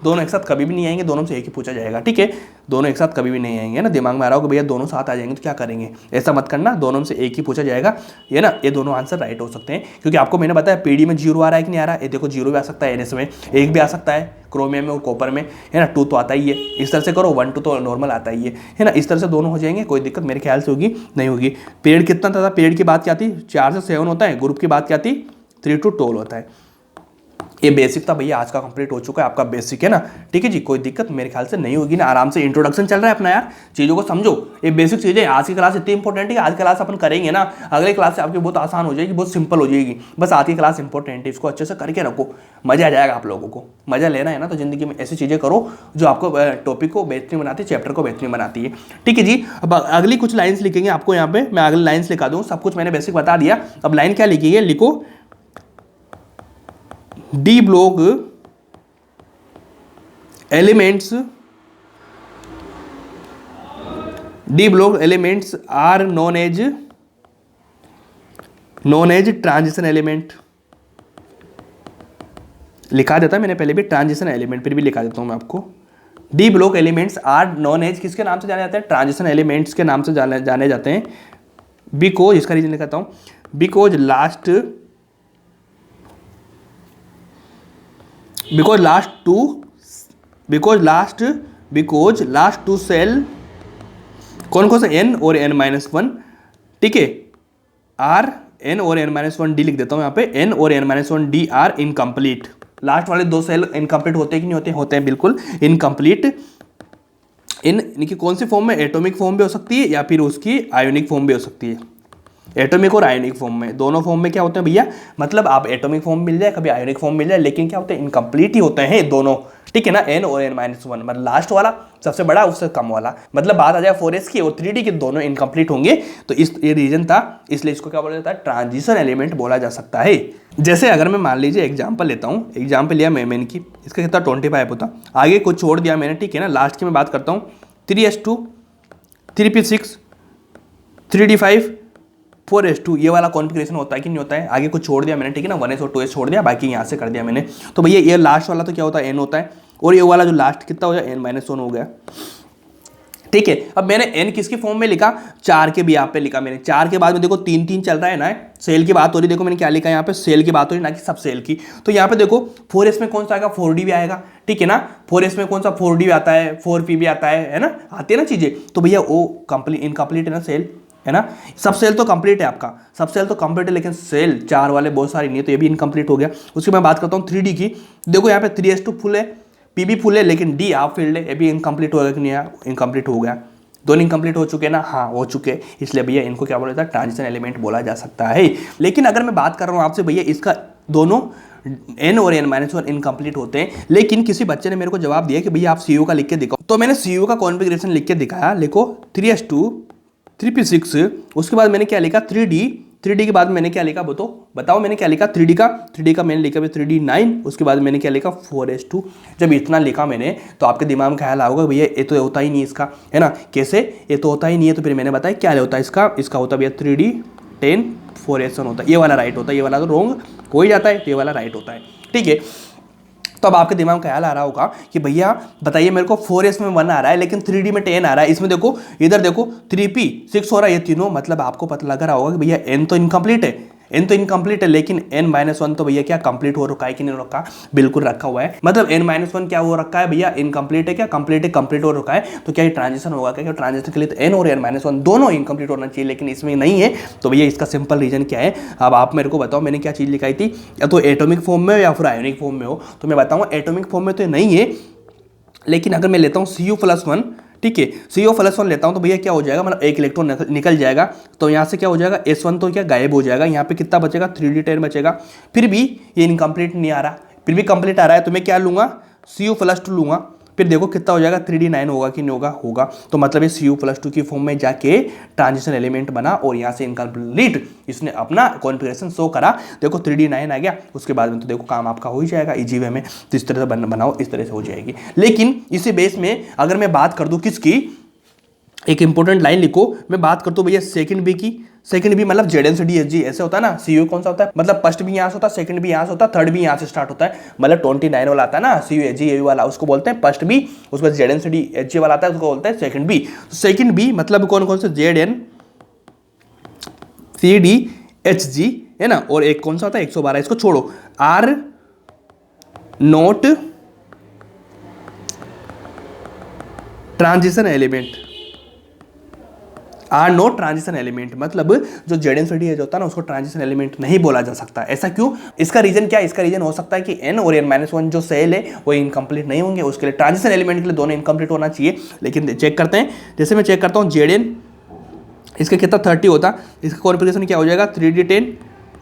दोनों एक साथ कभी भी नहीं आएंगे, दोनों से एक ही पूछा जाएगा, ठीक है। दोनों एक साथ कभी भी नहीं आएंगे ना, दिमाग में आ रहा हो कि भैया दोनों साथ आ जाएंगे तो क्या करेंगे, ऐसा मत करना, दोनों में से एक ही पूछा जाएगा, ये ना। ये दोनों आंसर राइट हो सकते हैं, क्योंकि आपको मैंने बताया PD में 0 आ रहा है कि नहीं आ रहा है। ये देखो 0 भी आ सकता है NS में, 1 भी आ सकता है क्रोमियम में और कॉपर में, है ना। 2 तो आता ही है, इस तरह से करो, 1 2 तो नॉर्मल आता ही है ना। इस तरह से दोनों हो जाएंगे, कोई दिक्कत मेरे ख्याल से होगी नहीं होगी। पीरियड कितना था? पीरियड की बात क्या थी? 4 से 7 होता है। ग्रुप की बात क्या थी? 3 to 12 होता है। ये बेसिक था भैया, आज का कंप्लीट हो चुका है आपका बेसिक, है ना, ठीक है जी। कोई दिक्कत मेरे ख्याल से नहीं होगी ना, आराम से इंट्रोडक्शन चल रहा है अपना यार, चीज़ों को समझो, ये बेसिक चीज़ें। आज की क्लास इतनी इंपॉर्टेंट है कि आज की क्लास अपन करेंगे ना, अगले क्लास से आपकी बहुत आसान हो जाएगी, बहुत सिंपल हो जाएगी। बस आज की क्लास इंपॉर्टेंट है, इसको अच्छे से करके रखो, मजा आ जाएगा आप लोगों को। मजा लेना है ना, तो जिंदगी में ऐसी चीज़ें करो जो आपको टॉपिक को बेहतरीन बनाती है, चैप्टर को बेहतरीन बनाती है, ठीक है जी। अब अगली कुछ लाइन्स लिखेंगे आपको यहाँ पे, मैं अगली लाइन्स लिखा दूँ, सब कुछ मैंने बेसिक बता दिया। अब लाइन क्या लिखिए, लिखो D block elements are known as transition element। लिखा देता मैंने पहले भी ट्रांजिशन एलिमेंट, फिर भी लिखा देता हूं मैं आपको। D block elements are known as किसके नाम से जाने जाते हैं? ट्रांजिशन एलिमेंट्स के नाम से जाने जाते हैं। बिकॉज, इसका रीजन लिखाता हूं, बिकॉज लास्ट टू सेल कौन कौन सा? n और n-1, ठीक है। आर n और n-1 d लिख देता हूं यहाँ पे, n और n-1 d are incomplete. Last वाले 2 सेल इनकम्प्लीट होते हैं कि नहीं होते? होते हैं, बिल्कुल इनकम्प्लीट। इनकी कौन सी फॉर्म में? एटॉमिक फॉर्म भी हो सकती है या फिर उसकी आयोनिक फॉर्म भी हो सकती है। एटॉमिक और आयोनिक फॉर्म में, दोनों फॉर्म में क्या होते हैं भैया, मतलब आप एटॉमिक फॉर्म मिल जाए, कभी आयोनिक फॉर्म मिल जाए, लेकिन क्या होते हैं? इनकम्प्लीट ही होते हैं दोनों, ठीक है ना। n और n-1, मतलब लास्ट वाला सबसे बड़ा, उससे कम वाला, मतलब बात आ जाए 4s की और 3d के, दोनों इनकम्प्लीट होंगे। तो ये रीजन था, इसलिए इसको क्या बोला जाता है? ट्रांजिशन एलिमेंट बोला जा सकता है। जैसे अगर मैं मान लीजिए एग्जाम्पल लेता हूँ, एग्जाम्पल लिया मैंने की, इसका कितना 25 होता, आगे कुछ छोड़ दिया मैंने, ठीक है ना। लास्ट की मैं बात करता हूँ, 3s2 3p6 3d5 4s2, ये वाला कॉन्फ़िगरेशन होता है कि नहीं होता है? आगे कुछ छोड़ दिया मैंने, ठीक है ना, 1s और 2s छोड़ दिया, बाकी यहाँ से कर दिया मैंने। तो भैया ये लास्ट वाला तो क्या होता है? n होता है, और ये वाला जो लास्ट कितना हो गया? n-1 हो गया, ठीक है। अब मैंने n किसके फॉर्म में लिखा? 4 के भी यहाँ पे लिखा मैंने। 4 के बाद में देखो 3 3 चल रहा है ना, सेल की बात हो रही है, देखो मैंने क्या लिखा है यहाँ पे, सेल की बात हो रही है, ना कि सब सेल की। तो यहाँ पे देखो 4s में कौन सा आएगा? 4d भी आएगा, ठीक है ना। 4s में कौन सा? 4d भी आता है, 4p भी आता है ना, आती है ना चीजें। तो भैया वो कंप्लीट इनकम्प्लीट है ना सेल, है ना। सब सेल तो कंप्लीट है आपका, सब सेल तो कंप्लीट है, लेकिन सेल 4 वाले बहुत सारी नहीं है, तो ये भी इनकम्प्लीट हो गया। उसकी मैं बात करता हूँ 3d की, देखो यहाँ पे 3s2 फुल है, p भी फुल है, लेकिन d हाफ फील्ड है, ये भी इनकम्प्लीट हो गया कि नहीं? इनकम्प्लीट हो गया, दोनों इनकम्प्लीट हो चुके ना, हाँ हो चुके, इसलिए भैया इनको क्या बोला जाता है? ट्रांजिशन एलिमेंट बोला जा सकता है। लेकिन अगर मैं बात कर रहा हूँ आपसे भैया, इसका दोनों n और n-1 इनकम्प्लीट होते हैं, लेकिन किसी बच्चे ने मेरे को जवाब दिया कि भैया आप CO का लिख के दिखाओ, तो मैंने CO का कॉन्फ़िगरेशन लिख के दिखाया। लिखो 3s2 3p6, उसके बाद मैंने क्या लिखा? 3d के बाद मैंने क्या लिखा? बताओ मैंने क्या लिखा? 3d का मैंने लिखा 3d9, उसके बाद मैंने क्या लिखा? 4s2। जब इतना लिखा मैंने, तो आपके दिमाग में ख्याल आओगे भैया ये तो होता ही नहीं इसका, है ना, कैसे? ये तो होता ही नहीं है। तो फिर मैंने बताया क्या होता है इसका होता है भैया 3d10 4s1 होता है, ये वाला राइट होता है, ये वाला तो रॉन्ग हो ही जाता है, तो ये वाला राइट होता है, ठीक है। तो अब आपके दिमाग में ख्याल आ रहा होगा कि भैया बताइए मेरे को 4s में 1 आ रहा है, लेकिन 3d में 10 आ रहा है, इसमें देखो, इधर देखो 3p 6 हो रहा है, ये तीनों, मतलब आपको पता लग रहा होगा कि भैया n तो इनकम्प्लीट है, n तो इनकम्प्लीट है, लेकिन n-1 तो भैया क्या कंप्लीट हो रखा है कि नहीं रखा, बिल्कुल रखा हुआ है। मतलब n-1 क्या हो रखा है भैया, इनकम्प्लीट है क्या, कंप्लीट है, कंप्लीट हो रखा है। तो क्या ये ट्रांजिशन होगा क्या, ट्रांजिशन के लिए तो n और n-1 दोनों इनकम्प्लीट होना चाहिए, लेकिन इसमें नहीं है। तो भैया इसका सिंपल रीजन क्या है, अब आप मेरे को बताओ, मैंने क्या चीज़ लिखाई थी, या तो एटॉमिक फॉर्म में हो या फिर आयोनिक फॉर्म में हो। तो मैं बताऊँगा एटॉमिक फॉर्म में तो नहीं है, लेकिन अगर मैं लेता हूँ Cu+1, ठीक है, Cu+1 लेता हूँ तो भैया क्या हो जाएगा, मतलब एक इलेक्ट्रॉन निकल जाएगा। तो यहाँ से क्या हो जाएगा, S1 तो क्या गायब हो जाएगा, यहाँ पे कितना बचेगा, 3d10 बचेगा। फिर भी ये इनकम्प्लीट नहीं आ रहा, फिर भी कंप्लीट आ रहा है, तो मैं क्या लूँगा, Cu+2 लूँगा। फिर देखो कितना हो जाएगा, 3d9 होगा कि नहीं होगा, होगा। तो मतलब ये Cu+2 की फॉर्म में जाके ट्रांजिशन एलिमेंट बना और यहाँ से इनकम्प्लीट इसने अपना कॉन्फ़िगरेशन शो करा। देखो 3d9 आ गया, उसके बाद में तो देखो काम आपका हो ही जाएगा इजी वे में। तो इस तरह से बनाओ, इस तरह से हो जाएगी। लेकिन इसी बेस में अगर मैं बात कर दूँ किसकी, एक इंपॉर्टेंट लाइन लिखो, मैं बात करता हूँ भैया सेकंड बी की। सेकंड बी मतलब ZnCdHg ऐसे होता है ना, CU कौन सा होता है, मतलब फर्स्ट भी यहाँ से होता है, सेकंड भी यहाँ से होता है, थर्ड भी यहाँ से स्टार्ट होता है। मतलब 29 वाला आता है ना CuHg वाला, उसको बोलते हैं फर्स्ट बी। उसके बाद ZnCdHg वाला आता है, उसको बोलते हैं सेकंड बी। तो सेकंड बी मतलब कौन कौन से, ZnCdHg है ना, और एक कौन सा होता है 112, इसको छोड़ो, R not transition element, are not transition element. मतलब जो ZnCdH होता है ना, उसको ट्रांजिशन एलिमेंट नहीं बोला जा सकता। ऐसा क्यों, इसका रीजन क्या है, इसका रीजन हो सकता है कि n और n-1 जो सेल है वो इनकम्प्लीट नहीं होंगे, उसके लिए ट्रांजिशन एलिमेंट के लिए दोनों इनकम्प्लीट होना चाहिए। लेकिन चेक करते हैं, जैसे मैं चेक करता हूँ Zn, इसका कितना 30 होता, इसका कॉन्फ़िगरेशन क्या हो जाएगा, 3d10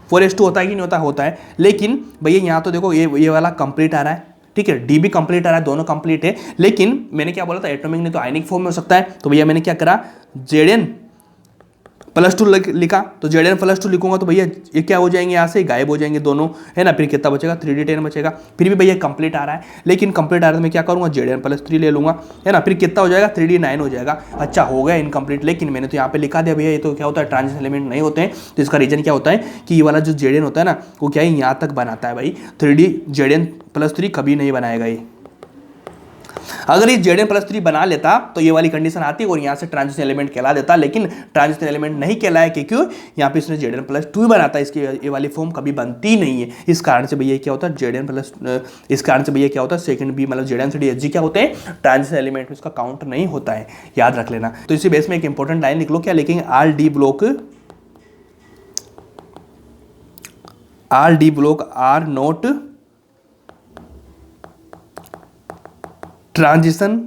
4s2 होता है कि नहीं होता, होता है। लेकिन भैया यहाँ तो देखो ये वाला कंप्लीट आ रहा है, ठीक है, डी भी कंप्लीट आ रहा है, दोनों कंप्लीट है। लेकिन मैंने क्या बोला था, एटॉमिक नहीं तो आयनिक फॉर्म में हो सकता है। तो भैया मैंने क्या करा, Zn+2 लिखा, तो Zn+2 लिखूंगा तो भैया ये क्या हो जाएंगे, यहाँ से गायब हो जाएंगे दोनों, है ना। फिर कितना बचेगा, 3d10 बचेगा। फिर भी भैया कंप्लीट आ रहा है, लेकिन कंप्लीट आ रहा है तो मैं क्या करूँगा, Zn+3 ले लूँगा, है ना। फिर कितना हो जाएगा, 3d9 हो जाएगा। अच्छा हो गया इनकम्प्लीट, लेकिन मैंने तो यहाँ पे लिखा दिया भैया ये तो क्या होता है, ट्रांजिशन एलिमेंट नहीं होते हैं। तो इसका रीजन क्या होता है कि ये वाला जो Zn होता है ना, वो क्या है, यहाँ तक बनाता है भाई, 3d Zn+3 कभी नहीं बनाएगा ये। अगर ये Zn+3 बना लेता तो ये वाली कंडीशन आती और यहाँ से ट्रांजिशन एलिमेंट कहला देता, लेकिन ट्रांजिशन एलिमेंट नहीं कहलाया कि क्यों, यहाँ पे इसने Zn+2 बनाता है, इसकी ये वाली फॉर्म कभी बनती नहीं है। इस कारण से भैया क्या होता है, इस कारण से भैया क्या होता है, सेकंड बी मतलब ZnCdHg क्या होते हैं, ट्रांजिशन एलिमेंट में इसका काउंट नहीं होता है, याद रख लेना। तो इसी बेस में एक इंपॉर्टेंट लाइन लिख लो, क्या लिखेंगे, R block are not transition,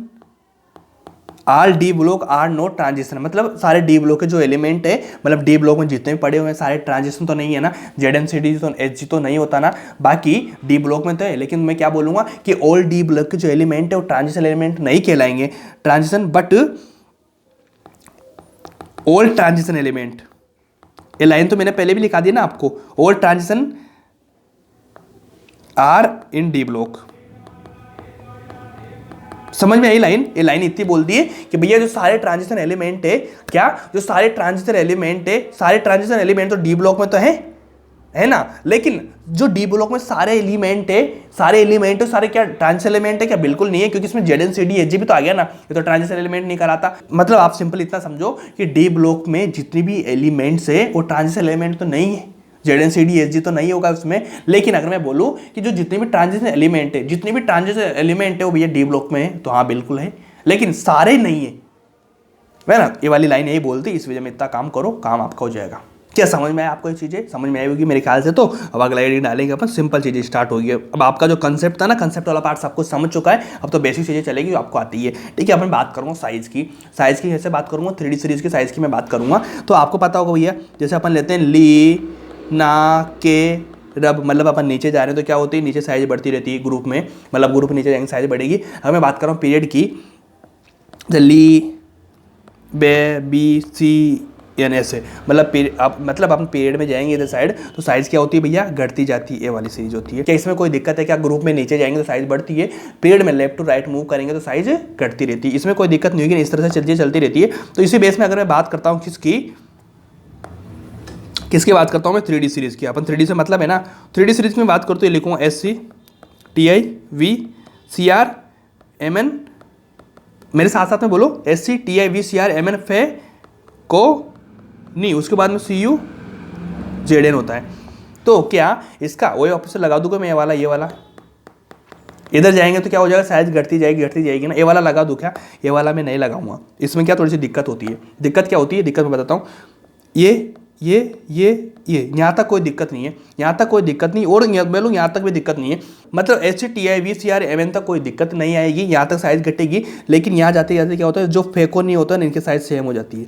R block are not transition. मतलब सारे डी ब्लॉक के जो एलिमेंट है, मतलब डी ब्लॉक में जितने भी पड़े हुए हैं सारे ट्रांजिशन तो नहीं है ना, ZnCdHg तो नहीं होता ना, बाकी डी ब्लॉक में तो है। लेकिन मैं क्या बोलूँगा कि ऑल डी ब्लॉक के जो एलिमेंट है वो ट्रांजिशन एलिमेंट नहीं कहलाएंगे, transition but all transition element. ये लाइन तो मैंने पहले भी लिखा दी ना आपको, all transition are in D block. समझ में आई लाइन, ये लाइन इतनी बोल दी है कि भैया जो सारे ट्रांजिशन एलिमेंट है, क्या जो सारे ट्रांजिशन एलिमेंट है, सारे ट्रांजिशन एलिमेंट तो डी ब्लॉक में तो है ना, लेकिन जो डी ब्लॉक में सारे एलिमेंट है, सारे क्या ट्रांजिशन एलिमेंट है क्या, बिल्कुल नहीं है, क्योंकि इसमें ZnCdHg भी तो आ गया ना, ये तो ट्रांजिशन एलिमेंट नहीं कराता। मतलब आप सिंपल इतना समझो कि डी ब्लॉक में जितनी भी एलिमेंट्स है वो ट्रांजिशन एलिमेंट तो नहीं है, ZnCdHg तो नहीं होगा उसमें। लेकिन अगर मैं बोलूं कि जो जितने भी ट्रांजिशन एलिमेंट है वो भैया डी ब्लॉक में है, तो हाँ बिल्कुल है, लेकिन सारे नहीं है ना। ये वाली लाइन यही बोलती, इस वजह में इतना काम करो, काम आपका हो जाएगा। क्या समझ में आया आपको ये चीज़ें, समझ में आई होगी मेरे ख्याल से। तो अब अगला आईडी डालेंगे अपन, सिंपल चीज़ें स्टार्ट होगी। अब आपका जो कंसेप्ट था ना, कंसेप्ट वाला पार्ट सब कुछ समझ चुका है, अब तो बेसिक चीज़ें चलेगी जो आपको आती है, ठीक है। अपन बात करूँगा साइज़ की कैसे बात करूँगा, 3D सीरीज़ की साइज़ की मैं बात करूँगा। तो आपको पता होगा भैया, जैसे अपन लेते हैं ली ना के रब, मतलब अपन नीचे जा रहे हैं तो क्या होती है, नीचे साइज बढ़ती रहती है ग्रुप में, मतलब ग्रुप नीचे जाएंगे साइज बढ़ेगी। अगर मैं बात कर रहा हूँ पीरियड की, ली बे बी सी एन ऐसे, मतलब अपन पीरियड में जाएंगे इधर साइड तो साइज क्या होती है भैया, घटती जाती है, ये वाली सीरीज होती है। क्या इसमें कोई दिक्कत है क्या, ग्रुप में नीचे जाएंगे तो साइज बढ़ती है, पीरियड में लेफ्ट टू राइट मूव करेंगे तो साइज घटती रहती है, इसमें कोई दिक्कत नहीं होगी, इस तरह से चलती रहती है। तो इसी बेस में अगर मैं बात करता हूँ किसकी बात करता हूँ मैं, 3D सीरीज़ की। अपन 3D से मतलब है ना, 3D सीरीज़ में बात करते हुए लिखूँगा SCTIVCRMN, मेरे साथ साथ में बोलो, SCTIVCRMN फे को नहीं, उसके बाद में CU जेड होता है। तो क्या इसका वही ऑप्शन लगा दूंगा मैं, ये वाला इधर जाएंगे तो क्या हो जाएगा, साइज घटती जाएगी ना। ये वाला लगा दूँ क्या, ये वाला मैं नहीं लगाऊंगा। इसमें क्या थोड़ी सी दिक्कत होती है। दिक्कत क्या होती है, दिक्कत मैं बताता हूँ। ये यहाँ तक कोई दिक्कत नहीं है, यहाँ तक कोई दिक्कत नहीं, और मैं लोग यहाँ तक भी दिक्कत नहीं है। मतलब HTI VCR MN तक कोई दिक्कत नहीं आएगी, यहाँ तक साइज घटेगी। लेकिन यहाँ जाते जाते क्या होता है, जो फेको नहीं होता है इनकी साइज सेम हो जाती है।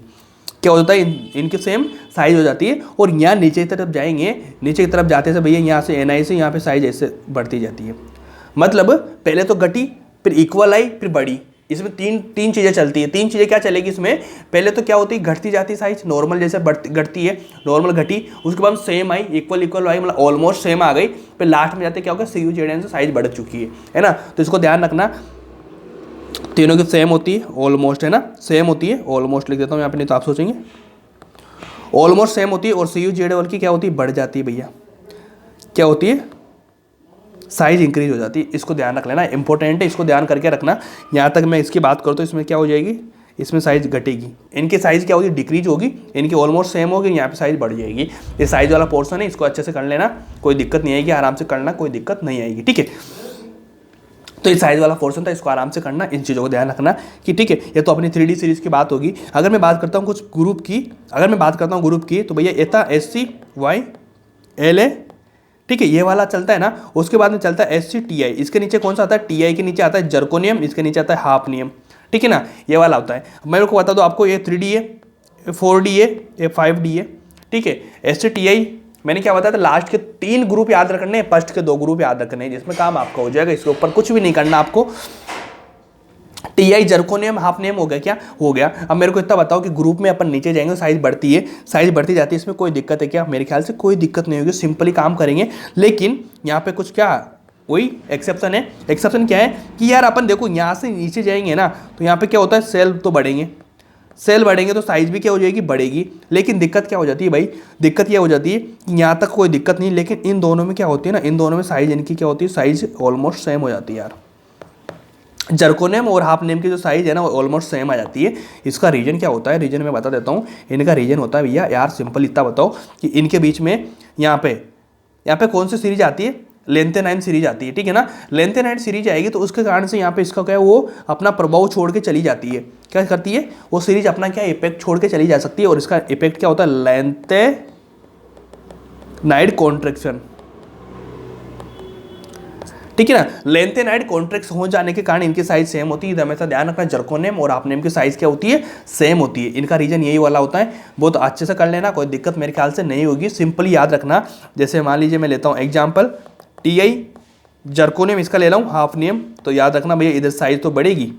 क्या होता है, इनकी सेम साइज हो जाती है। और यहाँ नीचे की तरफ जाएंगे, नीचे की तरफ जाते से भैया यहाँ से NI से यहाँ पे साइज ऐसे बढ़ती जाती है। मतलब पहले तो घटी, फिर इक्वल आई, फिर बढ़ी। इसमें तीन चीज़ें चलती है। तीन चीज़ें क्या चलेगी इसमें, पहले तो क्या होती है, घटती जाती साइज नॉर्मल जैसे घटती है, नॉर्मल घटी, उसके बाद सेम आई, इक्वल आई, मतलब ऑलमोस्ट सेम आ गई। फिर लास्ट में जाते क्या होगा, CUZN से साइज बढ़ चुकी है ना। तो इसको ध्यान रखना, तीनों की सेम होती है, ऑलमोस्ट, है ना, सेम होती है। ऑलमोस्ट लिख देता हूँ यहाँ पे, नहीं तो आप सोचेंगे ऑलमोस्ट सेम होती है। और CUZN की क्या होती है, बढ़ जाती है भैया, क्या होती है, साइज इंक्रीज हो जाती है। इसको ध्यान रख लेना, इंपॉर्टेंट है, इसको ध्यान करके रखना। यहाँ तक मैं इसकी बात करूँ तो इसमें क्या हो जाएगी, इसमें साइज घटेगी, इनकी साइज क्या होगी, डिक्रीज होगी, इनकी ऑलमोस्ट सेम होगी, यहाँ पे साइज बढ़ जाएगी। ये साइज वाला पोर्शन है, इसको अच्छे से कर लेना, कोई दिक्कत नहीं आएगी, आराम से करना, कोई दिक्कत नहीं आएगी, ठीक है। तो ये साइज वाला पोर्शन था, इसको आराम से करना, इन चीज़ों को ध्यान रखना कि ठीक है। ये तो अपनी 3D सीरीज की बात होगी। अगर मैं बात करता हूँ कुछ ग्रुप की, तो भैया एता SC Y LA, ठीक है, ये वाला चलता है ना। उसके बाद में चलता है SCTI, इसके नीचे कौन सा आता है, TI के नीचे आता है जर्कोनियम, इसके नीचे आता है हाफनियम, ठीक है ना, ये वाला होता है। मैं आपको बता दूँ, आपको ये 3D है, 4D है, ये 5D है, ठीक है। SCTI मैंने क्या बताया था, लास्ट के 3 ग्रुप याद रखने हैं, फर्स्ट के 2 ग्रुप याद रखने हैं, जिसमें काम आपका हो जाएगा। इसके ऊपर कुछ भी नहीं करना आपको। TI जर्कोनियम हाफनियम हो गया, क्या हो गया। अब मेरे को इतना बताओ कि ग्रुप में अपन नीचे जाएंगे, साइज बढ़ती है, साइज बढ़ती जाती है, इसमें कोई दिक्कत है क्या, मेरे ख्याल से कोई दिक्कत नहीं होगी, सिंपली काम करेंगे। लेकिन यहाँ पे कुछ क्या वही एक्सेप्शन है। एक्सेप्शन क्या है कि यार अपन देखो यहाँ से नीचे जाएंगे ना, तो यहाँ पे क्या होता है, सेल तो बढ़ेंगे, सेल बढ़ेंगे तो साइज भी क्या हो जाएगी, बढ़ेगी। लेकिन दिक्कत क्या हो जाती है भाई, दिक्कत क्या हो जाती है कि यहाँ तक कोई दिक्कत नहीं, लेकिन इन दोनों में क्या होती है ना, इन दोनों में साइज इनकी क्या होती है, साइज ऑलमोस्ट सेम हो जाती है यार। जर्कोनियम और हाफनियम की जो साइज है ना, वो ऑलमोस्ट सेम आ जाती है। इसका रीजन क्या होता है, रीजन मैं बता देता हूँ। इनका रीजन होता है भैया यार, सिंपल इतना बताओ कि इनके बीच में यहाँ पे कौन सी सीरीज आती है, लेंथेनाइन सीरीज आती है, ठीक है ना। लेंथेनाइन सीरीज आएगी तो उसके कारण से यहाँ पे इसका क्या है, वो अपना प्रभाव छोड़ के चली जाती है। क्या करती है वो सीरीज, अपना क्या इफेक्ट छोड़ के चली जा सकती है। और इसका इफेक्ट क्या होता है, लेंथेनाइड कॉन्ट्रैक्शन, ठीक है ना। लेंथेनाइड कॉन्ट्रैक्ट हो जाने के कारण इनकी साइज सेम होती है। हमेशा ध्यान रखना, जर्कोनियम और हाफनियम की साइज क्या होती है, सेम होती है। इनका रीजन यही वाला होता है। बहुत अच्छे से कर लेना, कोई दिक्कत मेरे ख्याल से नहीं होगी। सिंपली याद रखना, जैसे मान लीजिए मैं लेता हूँ एग्जाम्पल, TI जर्कोनियम इसका ले रहा हूँ, हाफनियम, तो याद रखना भैया इधर साइज तो बढ़ेगी,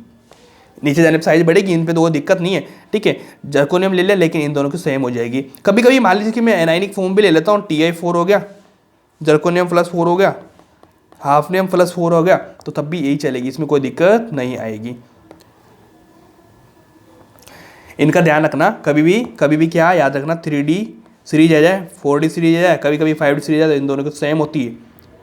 नीचे जाने पर साइज बढ़ेगी, इन पे तो कोई दिक्कत नहीं है, ठीक है। जर्कोनियम ले लिया, लेकिन इन दोनों की सेम हो जाएगी। कभी कभी मान लीजिए कि मैं एनाइनिक फॉर्म भी ले लेता हूँ, TI 4 हो गया, जर्कोनियम +4 हो गया, हाफनियम +4 हो गया, तो तब भी यही चलेगी, इसमें कोई दिक्कत नहीं आएगी। इनका ध्यान रखना, कभी भी क्या याद रखना, 3D सीरीज आ जाए, 4D सीरीज आ जाए, कभी कभी 5D सीरीज आ जाए, इन दोनों की सेम होती है,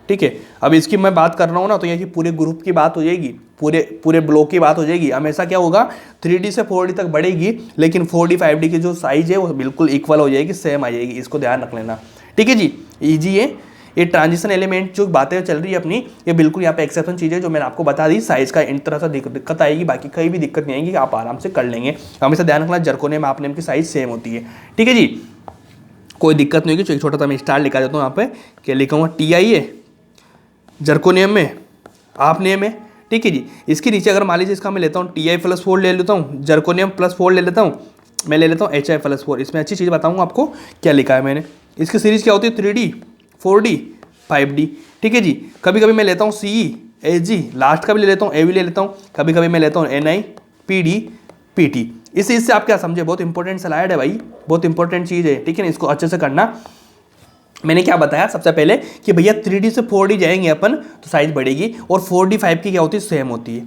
ठीक है। अब इसकी मैं बात कर रहा हूँ ना, तो ये पूरे ग्रुप की बात हो जाएगी, पूरे ब्लॉक की बात हो जाएगी। हमेशा क्या होगा, 3D से 4D तक बढ़ेगी, लेकिन 4D 5D की जो साइज है वो बिल्कुल इक्वल हो जाएगी, सेम आ जाएगी। इसको ध्यान रख लेना, ठीक है जी। ईजी है ये ट्रांजिशन एलिमेंट, जो बातें चल रही है अपनी, ये बिल्कुल यहाँ पे एक्सेप्शन चीज़ें जो मैंने आपको बता दी। साइज का इन तरह से दिक्कत आएगी, बाकी कहीं भी दिक्कत नहीं आएगी, आप आराम से कर लेंगे। हमेशा ध्यान रखना, जर्कोनियम हाफनियम की साइज सेम होती है, ठीक है जी, कोई दिक्कत नहीं होगी। तो एक छोटा सा मैं स्टार लिखा देता हूँ यहाँ पे, क्या लिखूँगा, TI है जर्कोनियम में, हाफनियम में, ठीक है जी। इसके नीचे अगर मान लीजिए इसका मैं लेता हूँ TI +4 ले लेता हूँ, जर्कोनियम +4 ले लेता हूँ, मैं ले लेता हूँ HI +4। इसमें अच्छी चीज़ बताऊँगा आपको, क्या लिखा है मैंने। इसकी सीरीज क्या होती है, 3D 4D 5D, ठीक है जी। कभी कभी मैं लेता हूँ CE SG, लास्ट का भी ले लेता हूँ, AV ले लेता हूँ, कभी कभी मैं लेता हूँ NI PD PT। इससे आप क्या समझे, बहुत इंपॉर्टेंट स्लाइड है भाई, बहुत इंपॉर्टेंट चीज़ है, ठीक है ना। इसको अच्छे से करना। मैंने क्या बताया सबसे पहले कि भैया 3D से 4D जाएंगे अपन तो साइज बढ़ेगी, और 4D 5 की क्या होती है, सेम होती है।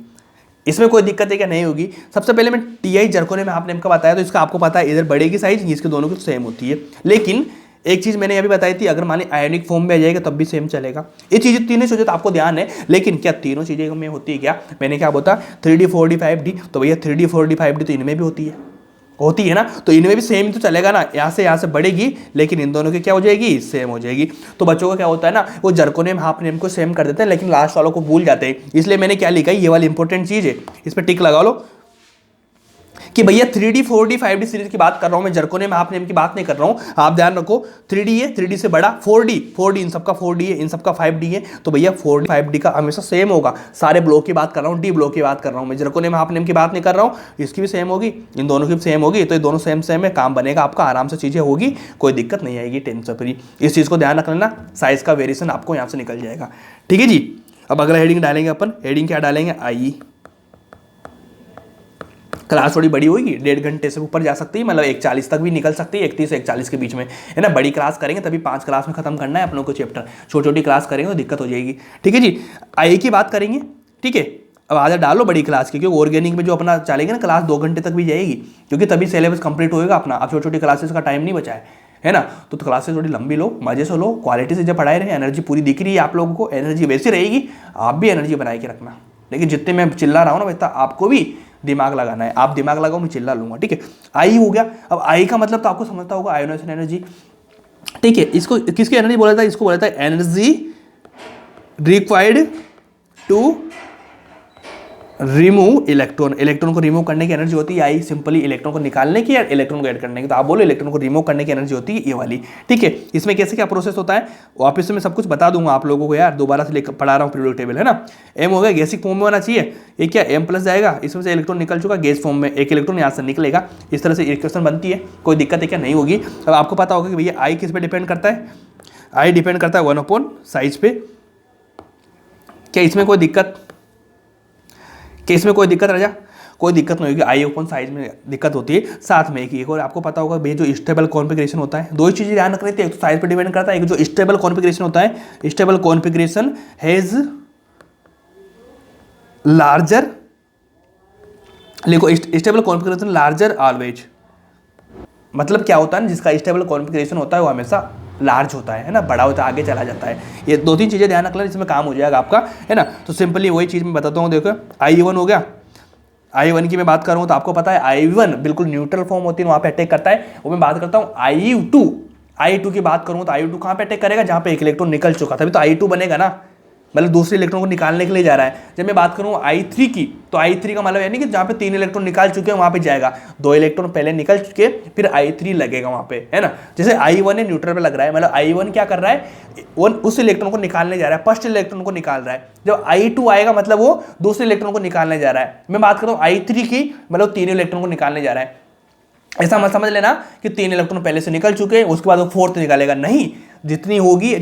इसमें कोई दिक्कत है क्या, नहीं होगी। सबसे पहले मैं TI जर्कोनियम में आपने बताया, तो इसका आपको पता है इधर बढ़ेगी साइज, इसके दोनों की सेम होती है। लेकिन एक चीज़ मैंने अभी बताई थी, अगर माने आयोनिक फॉर्म में आ जाएगा तब भी सेम चलेगा। ये चीज़ें तीनों चीज़ें तो आपको ध्यान है, लेकिन क्या तीनों चीज़ें में होती है क्या, मैंने क्या बोला 3D 4D 5D, तो भैया 3D 4D 5D तो इनमें भी होती है। होती है ना, तो इनमें भी सेम तो चलेगा ना, यहाँ से बढ़ेगी, लेकिन इन दोनों की क्या हो जाएगी, सेम हो जाएगी। तो बच्चों का क्या होता है ना, वो जर्कोनियम हाफ नेम को सेम कर देते हैं, लेकिन लास्ट वालों को भूल जाते हैं। इसलिए मैंने क्या लिखा है, ये वाली इंपॉर्टेंट चीज है, इस पर टिक लगा लो कि भैया 3D 4D 5D सीरीज की बात कर रहा हूं मैं, जर्कोनियम हाफ नेम की बात नहीं कर रहा हूं। आप ध्यान रखो 3D है, 3D से बड़ा 4D इन सबका 4D है, इन सबका 5D है, तो भैया 4D 5D का हमेशा सेम होगा। सारे ब्लॉक की बात कर रहा हूं, डी ब्लॉक की बात कर रहा हूं मैं, जर्कोनियम हाफ नेम की बात नहीं कर रहा हूं। इसकी भी सेम होगी, इन दोनों की भी सेम होगी, तो ये दोनों सेम सेम है, काम बनेगा आपका, आराम से चीजें होगी, कोई दिक्कत नहीं आएगी, टेंशन फ्री। इस चीज को ध्यान रख लेना, साइज का वेरिएशन आपको यहाँ से निकल जाएगा। ठीक है जी। अब अगला हेडिंग डालेंगे अपन, हेडिंग क्या डालेंगे, आई। क्लास थोड़ी बड़ी होगी, 1.5 घंटे से ऊपर जा सकती है, मतलब 1:40 तक भी निकल सकती है, 31 से 1:40 के बीच में, है ना। बड़ी क्लास करेंगे तभी 5 क्लास में खत्म करना है अपनों को चैप्टर, छोटी छोटी क्लास करेंगे तो दिक्कत हो जाएगी। ठीक है जी। आई की बात करेंगे, ठीक है। अब आधा डालो बड़ी क्लास की, क्योंकि ऑर्गेनिक में जो अपना चलेगी ना क्लास 2 घंटे तक भी जाएगी, क्योंकि तभी सिलेबस कंप्लीट होएगा अपना। अब छोटी छोटी क्लासेस का टाइम नहीं बचा है ना, तो क्लासेस थोड़ी लंबी लो, मजे से लो, क्वालिटी से जब पढ़ाई रहे, एनर्जी पूरी दिख रही है आप लोगों को, एनर्जी वैसी रहेगी, आप भी एनर्जी बना के रखना। लेकिन जितने मैं चिल्ला रहा हूँ ना वैसा आपको भी दिमाग लगाना है, आप दिमाग लगाओ, मैं चिल्ला लूंगा, ठीक है। आई हो गया। अब आई का मतलब तो आपको समझता होगा, आयोनाइजेशन एनर्जी, ठीक है। इसको किसकी एनर्जी बोला था, इसको बोला था energy required to remove electron. Electron को रिमूव करने की एनर्जी होती है आई, सिंपली इलेक्ट्रॉन को निकालने की या इलेक्ट्रॉन को ऐड करने की, तो आप बोलो इलेक्ट्रॉन को रिमूव करने की एनर्जी होती है ये वाली, ठीक है। इसमें कैसे क्या प्रोसेस होता है वापस से मैं सब कुछ बता दूंगा आप लोगों को यार, दोबारा से लेकर पढ़ा रहा हूँ पीरियोडिक टेबल, है ना। एम हो गया, गैसिक फॉर्म में होना चाहिए, ये क्या एम प्लस जाएगा, इसमें से इलेक्ट्रॉन निकल चुका गैस फॉर्म में, एक इलेक्ट्रॉन यहाँ से निकलेगा, इस तरह से इक्वेशन बनती है। कोई दिक्कत है क्या, नहीं होगी। अब आपको पता होगा कि भैया आई किस पे डिपेंड करता है, आई डिपेंड करता है 1 साइज पे। क्या इसमें कोई दिक्कत, इसमें कोई दिक्कत राजा, कोई दिक्कत नहीं होगी। आई ओपन साइज में दिक्कत होती है, साथ में एक और आपको पता होगा भाई जो स्टेबल कॉन्फ़िगरेशन होता है, दो ही चीजें ध्यान रखनी थी, एक तो साइज पे डिपेंड करता है, एक जो स्टेबल कॉन्फ़िगरेशन होता है, स्टेबल कॉन्फ़िगरेशन हैज लार्जर, देखो स्टेबल कॉन्फ़िगरेशन लार्जर ऑलवेज, मतलब क्या होता है ना, जिसका स्टेबल कॉन्फ़िगरेशन होता है वो हमेशा लार्ज होता है ना, बड़ा होता है, आगे चला जाता है। ये 2-3 चीजें ध्यान रख लेना, इसमें काम हो जाएगा आपका, है ना। तो सिंपली वही चीज मैं बताता हूँ, देखो I1 हो गया, I1 की मैं बात करूँ तो आपको पता है I1 बिल्कुल न्यूट्रल फॉर्म होती है, वहाँ पे अटैक करता है। वो मैं बात करता हूँ I2 की बात करूँ तो I2 कहाँ पे अटैक करेगा, जहाँ पे एक इलेक्ट्रॉन निकल चुका, तभी तो I2 बनेगा ना, मतलब दूसरे इलेक्ट्रॉन को निकालने के लिए जा रहा है। जब मैं बात करूँ I3 की, तो I3 का मतलब यानी कि जहाँ पे 3 इलेक्ट्रॉन निकाल चुके हैं वहाँ पे जाएगा, 2 इलेक्ट्रॉन पहले निकल चुके फिर I3 लगेगा वहाँ पे, है ना। जैसे I1 है न्यूट्रल पे लग रहा है, मतलब I1 क्या कर रहा है, वो उस इलेक्ट्रॉन को निकालने जा रहा है, फर्स्ट इलेक्ट्रॉन को निकाल रहा है। जब I2 आएगा मतलब वो दूसरे इलेक्ट्रॉन को निकालने जा रहा है। मैं बात करता हूँ I3 की, मतलब 3 इलेक्ट्रॉन को निकालने जा रहा है। ऐसा मत समझ लेना कि 3 इलेक्ट्रॉन पहले से निकल चुके हैं उसके बाद वो 4th निकालेगा, नहीं, जितनी होगी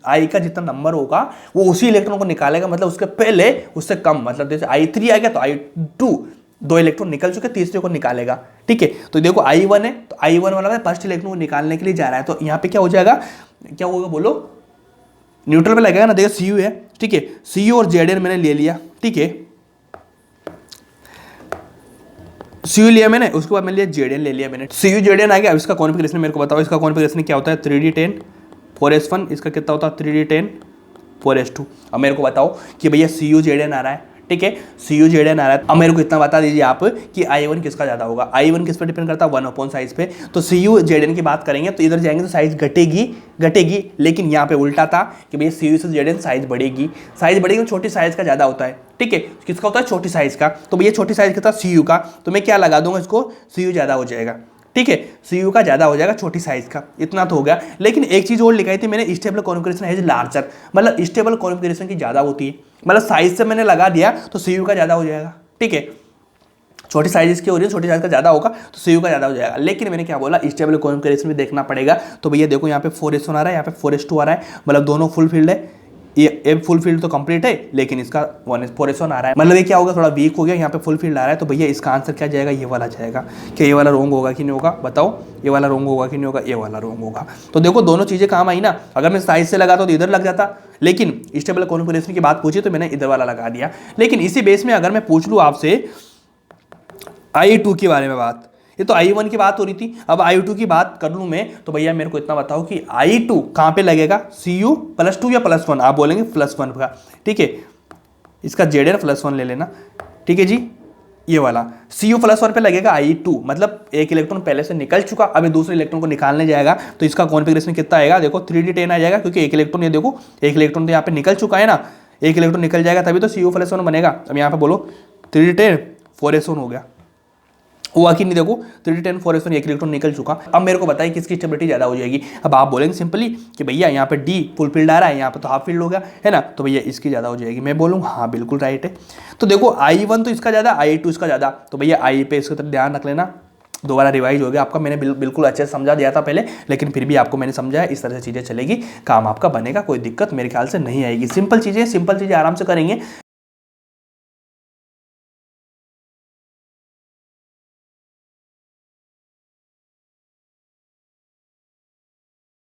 आई का जितना नंबर होगा वो उसी इलेक्ट्रॉन को निकालेगा, मतलब उसके पहले उससे कम, मतलब जैसे I3 आ गया तो I2 2 इलेक्ट्रॉन निकल चुके, तीसरे को निकालेगा, ठीक है। तो देखो I1 है, तो I1 वाला फर्स्ट इलेक्ट्रॉन को निकालने के लिए जा रहा है, तो यहाँ पे क्या हो जाएगा, क्या होगा बोलो, न्यूट्रल पे लगेगा ना। देखो Cu है, ठीक है, Cu और Zn मैंने ले लिया, ठीक है, Cu लिया मैंने, उसके बाद मैंने लिया Zn ले लिया मैंने, Cu Zn आ गया। अब इसका कॉन्फ़िगरेशन मेरे को बताओ, इसका कॉन्फ़िगरेशन क्या होता है, 3d10 4s1, इसका कितना होता है 3d10 4s2। अब मेरे को बताओ कि भैया Cu Zn आ रहा है, ठीक है, Cu Zn आ रहा है। अब मेरे को इतना बता दीजिए आप कि I1 किसका ज्यादा होगा। I1 किस पर डिपेंड करता है, 1 साइज पे। तो Cu Zn की बात करेंगे तो इधर जाएंगे तो साइज घटेगी, लेकिन यहाँ पे उल्टा था कि भैया Cu से Zn साइज बढ़ेगी तो छोटी साइज का ज्यादा होता है, ठीक है। किसका होता है, छोटी साइज का। तो भैया छोटी साइज का था Cu का, तो मैं क्या लगा दूंगा इसको, Cu ज्यादा हो जाएगा, ठीक है, Cu का ज्यादा हो जाएगा छोटी साइज का, इतना तो हो गया। लेकिन एक चीज और लिखाई थी मैंने, स्टेबल कॉन्फ़िगरेशन है लार्जर, मतलब स्टेबल कॉन्फ़िगरेशन की ज्यादा होती है, मतलब साइज से मैंने लगा दिया तो Cu का ज्यादा हो जाएगा, ठीक है। छोटी साइज इसकी हो रही है, छोटी साइज का ज्यादा होगा तो Cu का ज्यादा हो जाएगा। लेकिन मैंने क्या बोला, स्टेबल कॉन्फ़िगरेशन भी देखना पड़ेगा। तो भैया देखो यहाँ पे 4s1 आ रहा है, यहाँ पे 4s2 आ रहा है, मतलब दोनों फुल फील्ड है। ये फुल फील्ड तो कंप्लीट है, लेकिन इसका 4s1 आ रहा है, मतलब ये क्या होगा, थोड़ा वीक हो गया, यहाँ पे फुल फील्ड आ रहा है। तो भैया इसका आंसर क्या जाएगा, ये वाला जाएगा। क्या ये वाला रॉन्ग होगा कि नहीं होगा, बताओ, ये वाला रॉन्ग होगा कि नहीं होगा, ये वाला रॉन्ग होगा। तो देखो दोनों चीजें काम आई ना। अगर मैं साइज से लगाता तो इधर लग जाता, लेकिन स्टेबल कॉन्फ़िगरेशन की बात पूछी तो मैंने इधर वाला लगा दिया। लेकिन इसी बेस में अगर मैं पूछ लूँ आपसे I2 के बारे में बात, ये तो I1 की बात हो रही थी, अब I2 की बात कर लूँ मैं, तो भैया मेरे को इतना बताओ कि I2 कहाँ पे लगेगा, Cu +2 या +1, आप बोलेंगे +1 का, ठीक है। इसका Zn +1 ले लेना, ठीक है जी। ये वाला Cu+1 पे लगेगा I2, मतलब एक इलेक्ट्रॉन पहले से निकल चुका, अभी दूसरे इलेक्ट्रॉन को निकालने जाएगा, तो इसका कॉन्फिगरेशन कितना आएगा, देखो 3d10 आ जाएगा, क्योंकि एक इलेक्ट्रॉन, ये देखो एक इलेक्ट्रॉन तो यहाँ पे निकल चुका है ना, एक इलेक्ट्रॉन निकल जाएगा तभी तो Cu+1 बनेगा। अब यहाँ पे बोलो 3d10 4s1 हो गया, हुआ कि नहीं, देखो 3d10 4s1, एक इलेक्ट्रॉन निकल चुका। अब मेरे को बताइए किसकी स्टेबिलिटी ज्यादा हो जाएगी। अब आप बोलेंगे सिंपली कि भैया यहाँ पे डी फुल फील्ड आ रहा है, यहाँ पे तो हाफ फील्ड हो गया है ना, तो भैया इसकी ज्यादा हो जाएगी। मैं बोलूँ हाँ बिल्कुल राइट है। तो देखो I1 तो इसका ज्यादा, I2 इसका ज्यादा, तो भैया I पे इसकी तरफ ध्यान रख लेना। दोबारा रिवाइज हो गया आपका, मैंने बिल्कुल अच्छे से समझा दिया था पहले, लेकिन फिर भी आपको मैंने समझाया, इस तरह से चीज़ें चलेगी, काम आपका बनेगा, कोई दिक्कत मेरे ख्याल से नहीं आएगी। सिंपल चीज़ें आराम से करेंगे,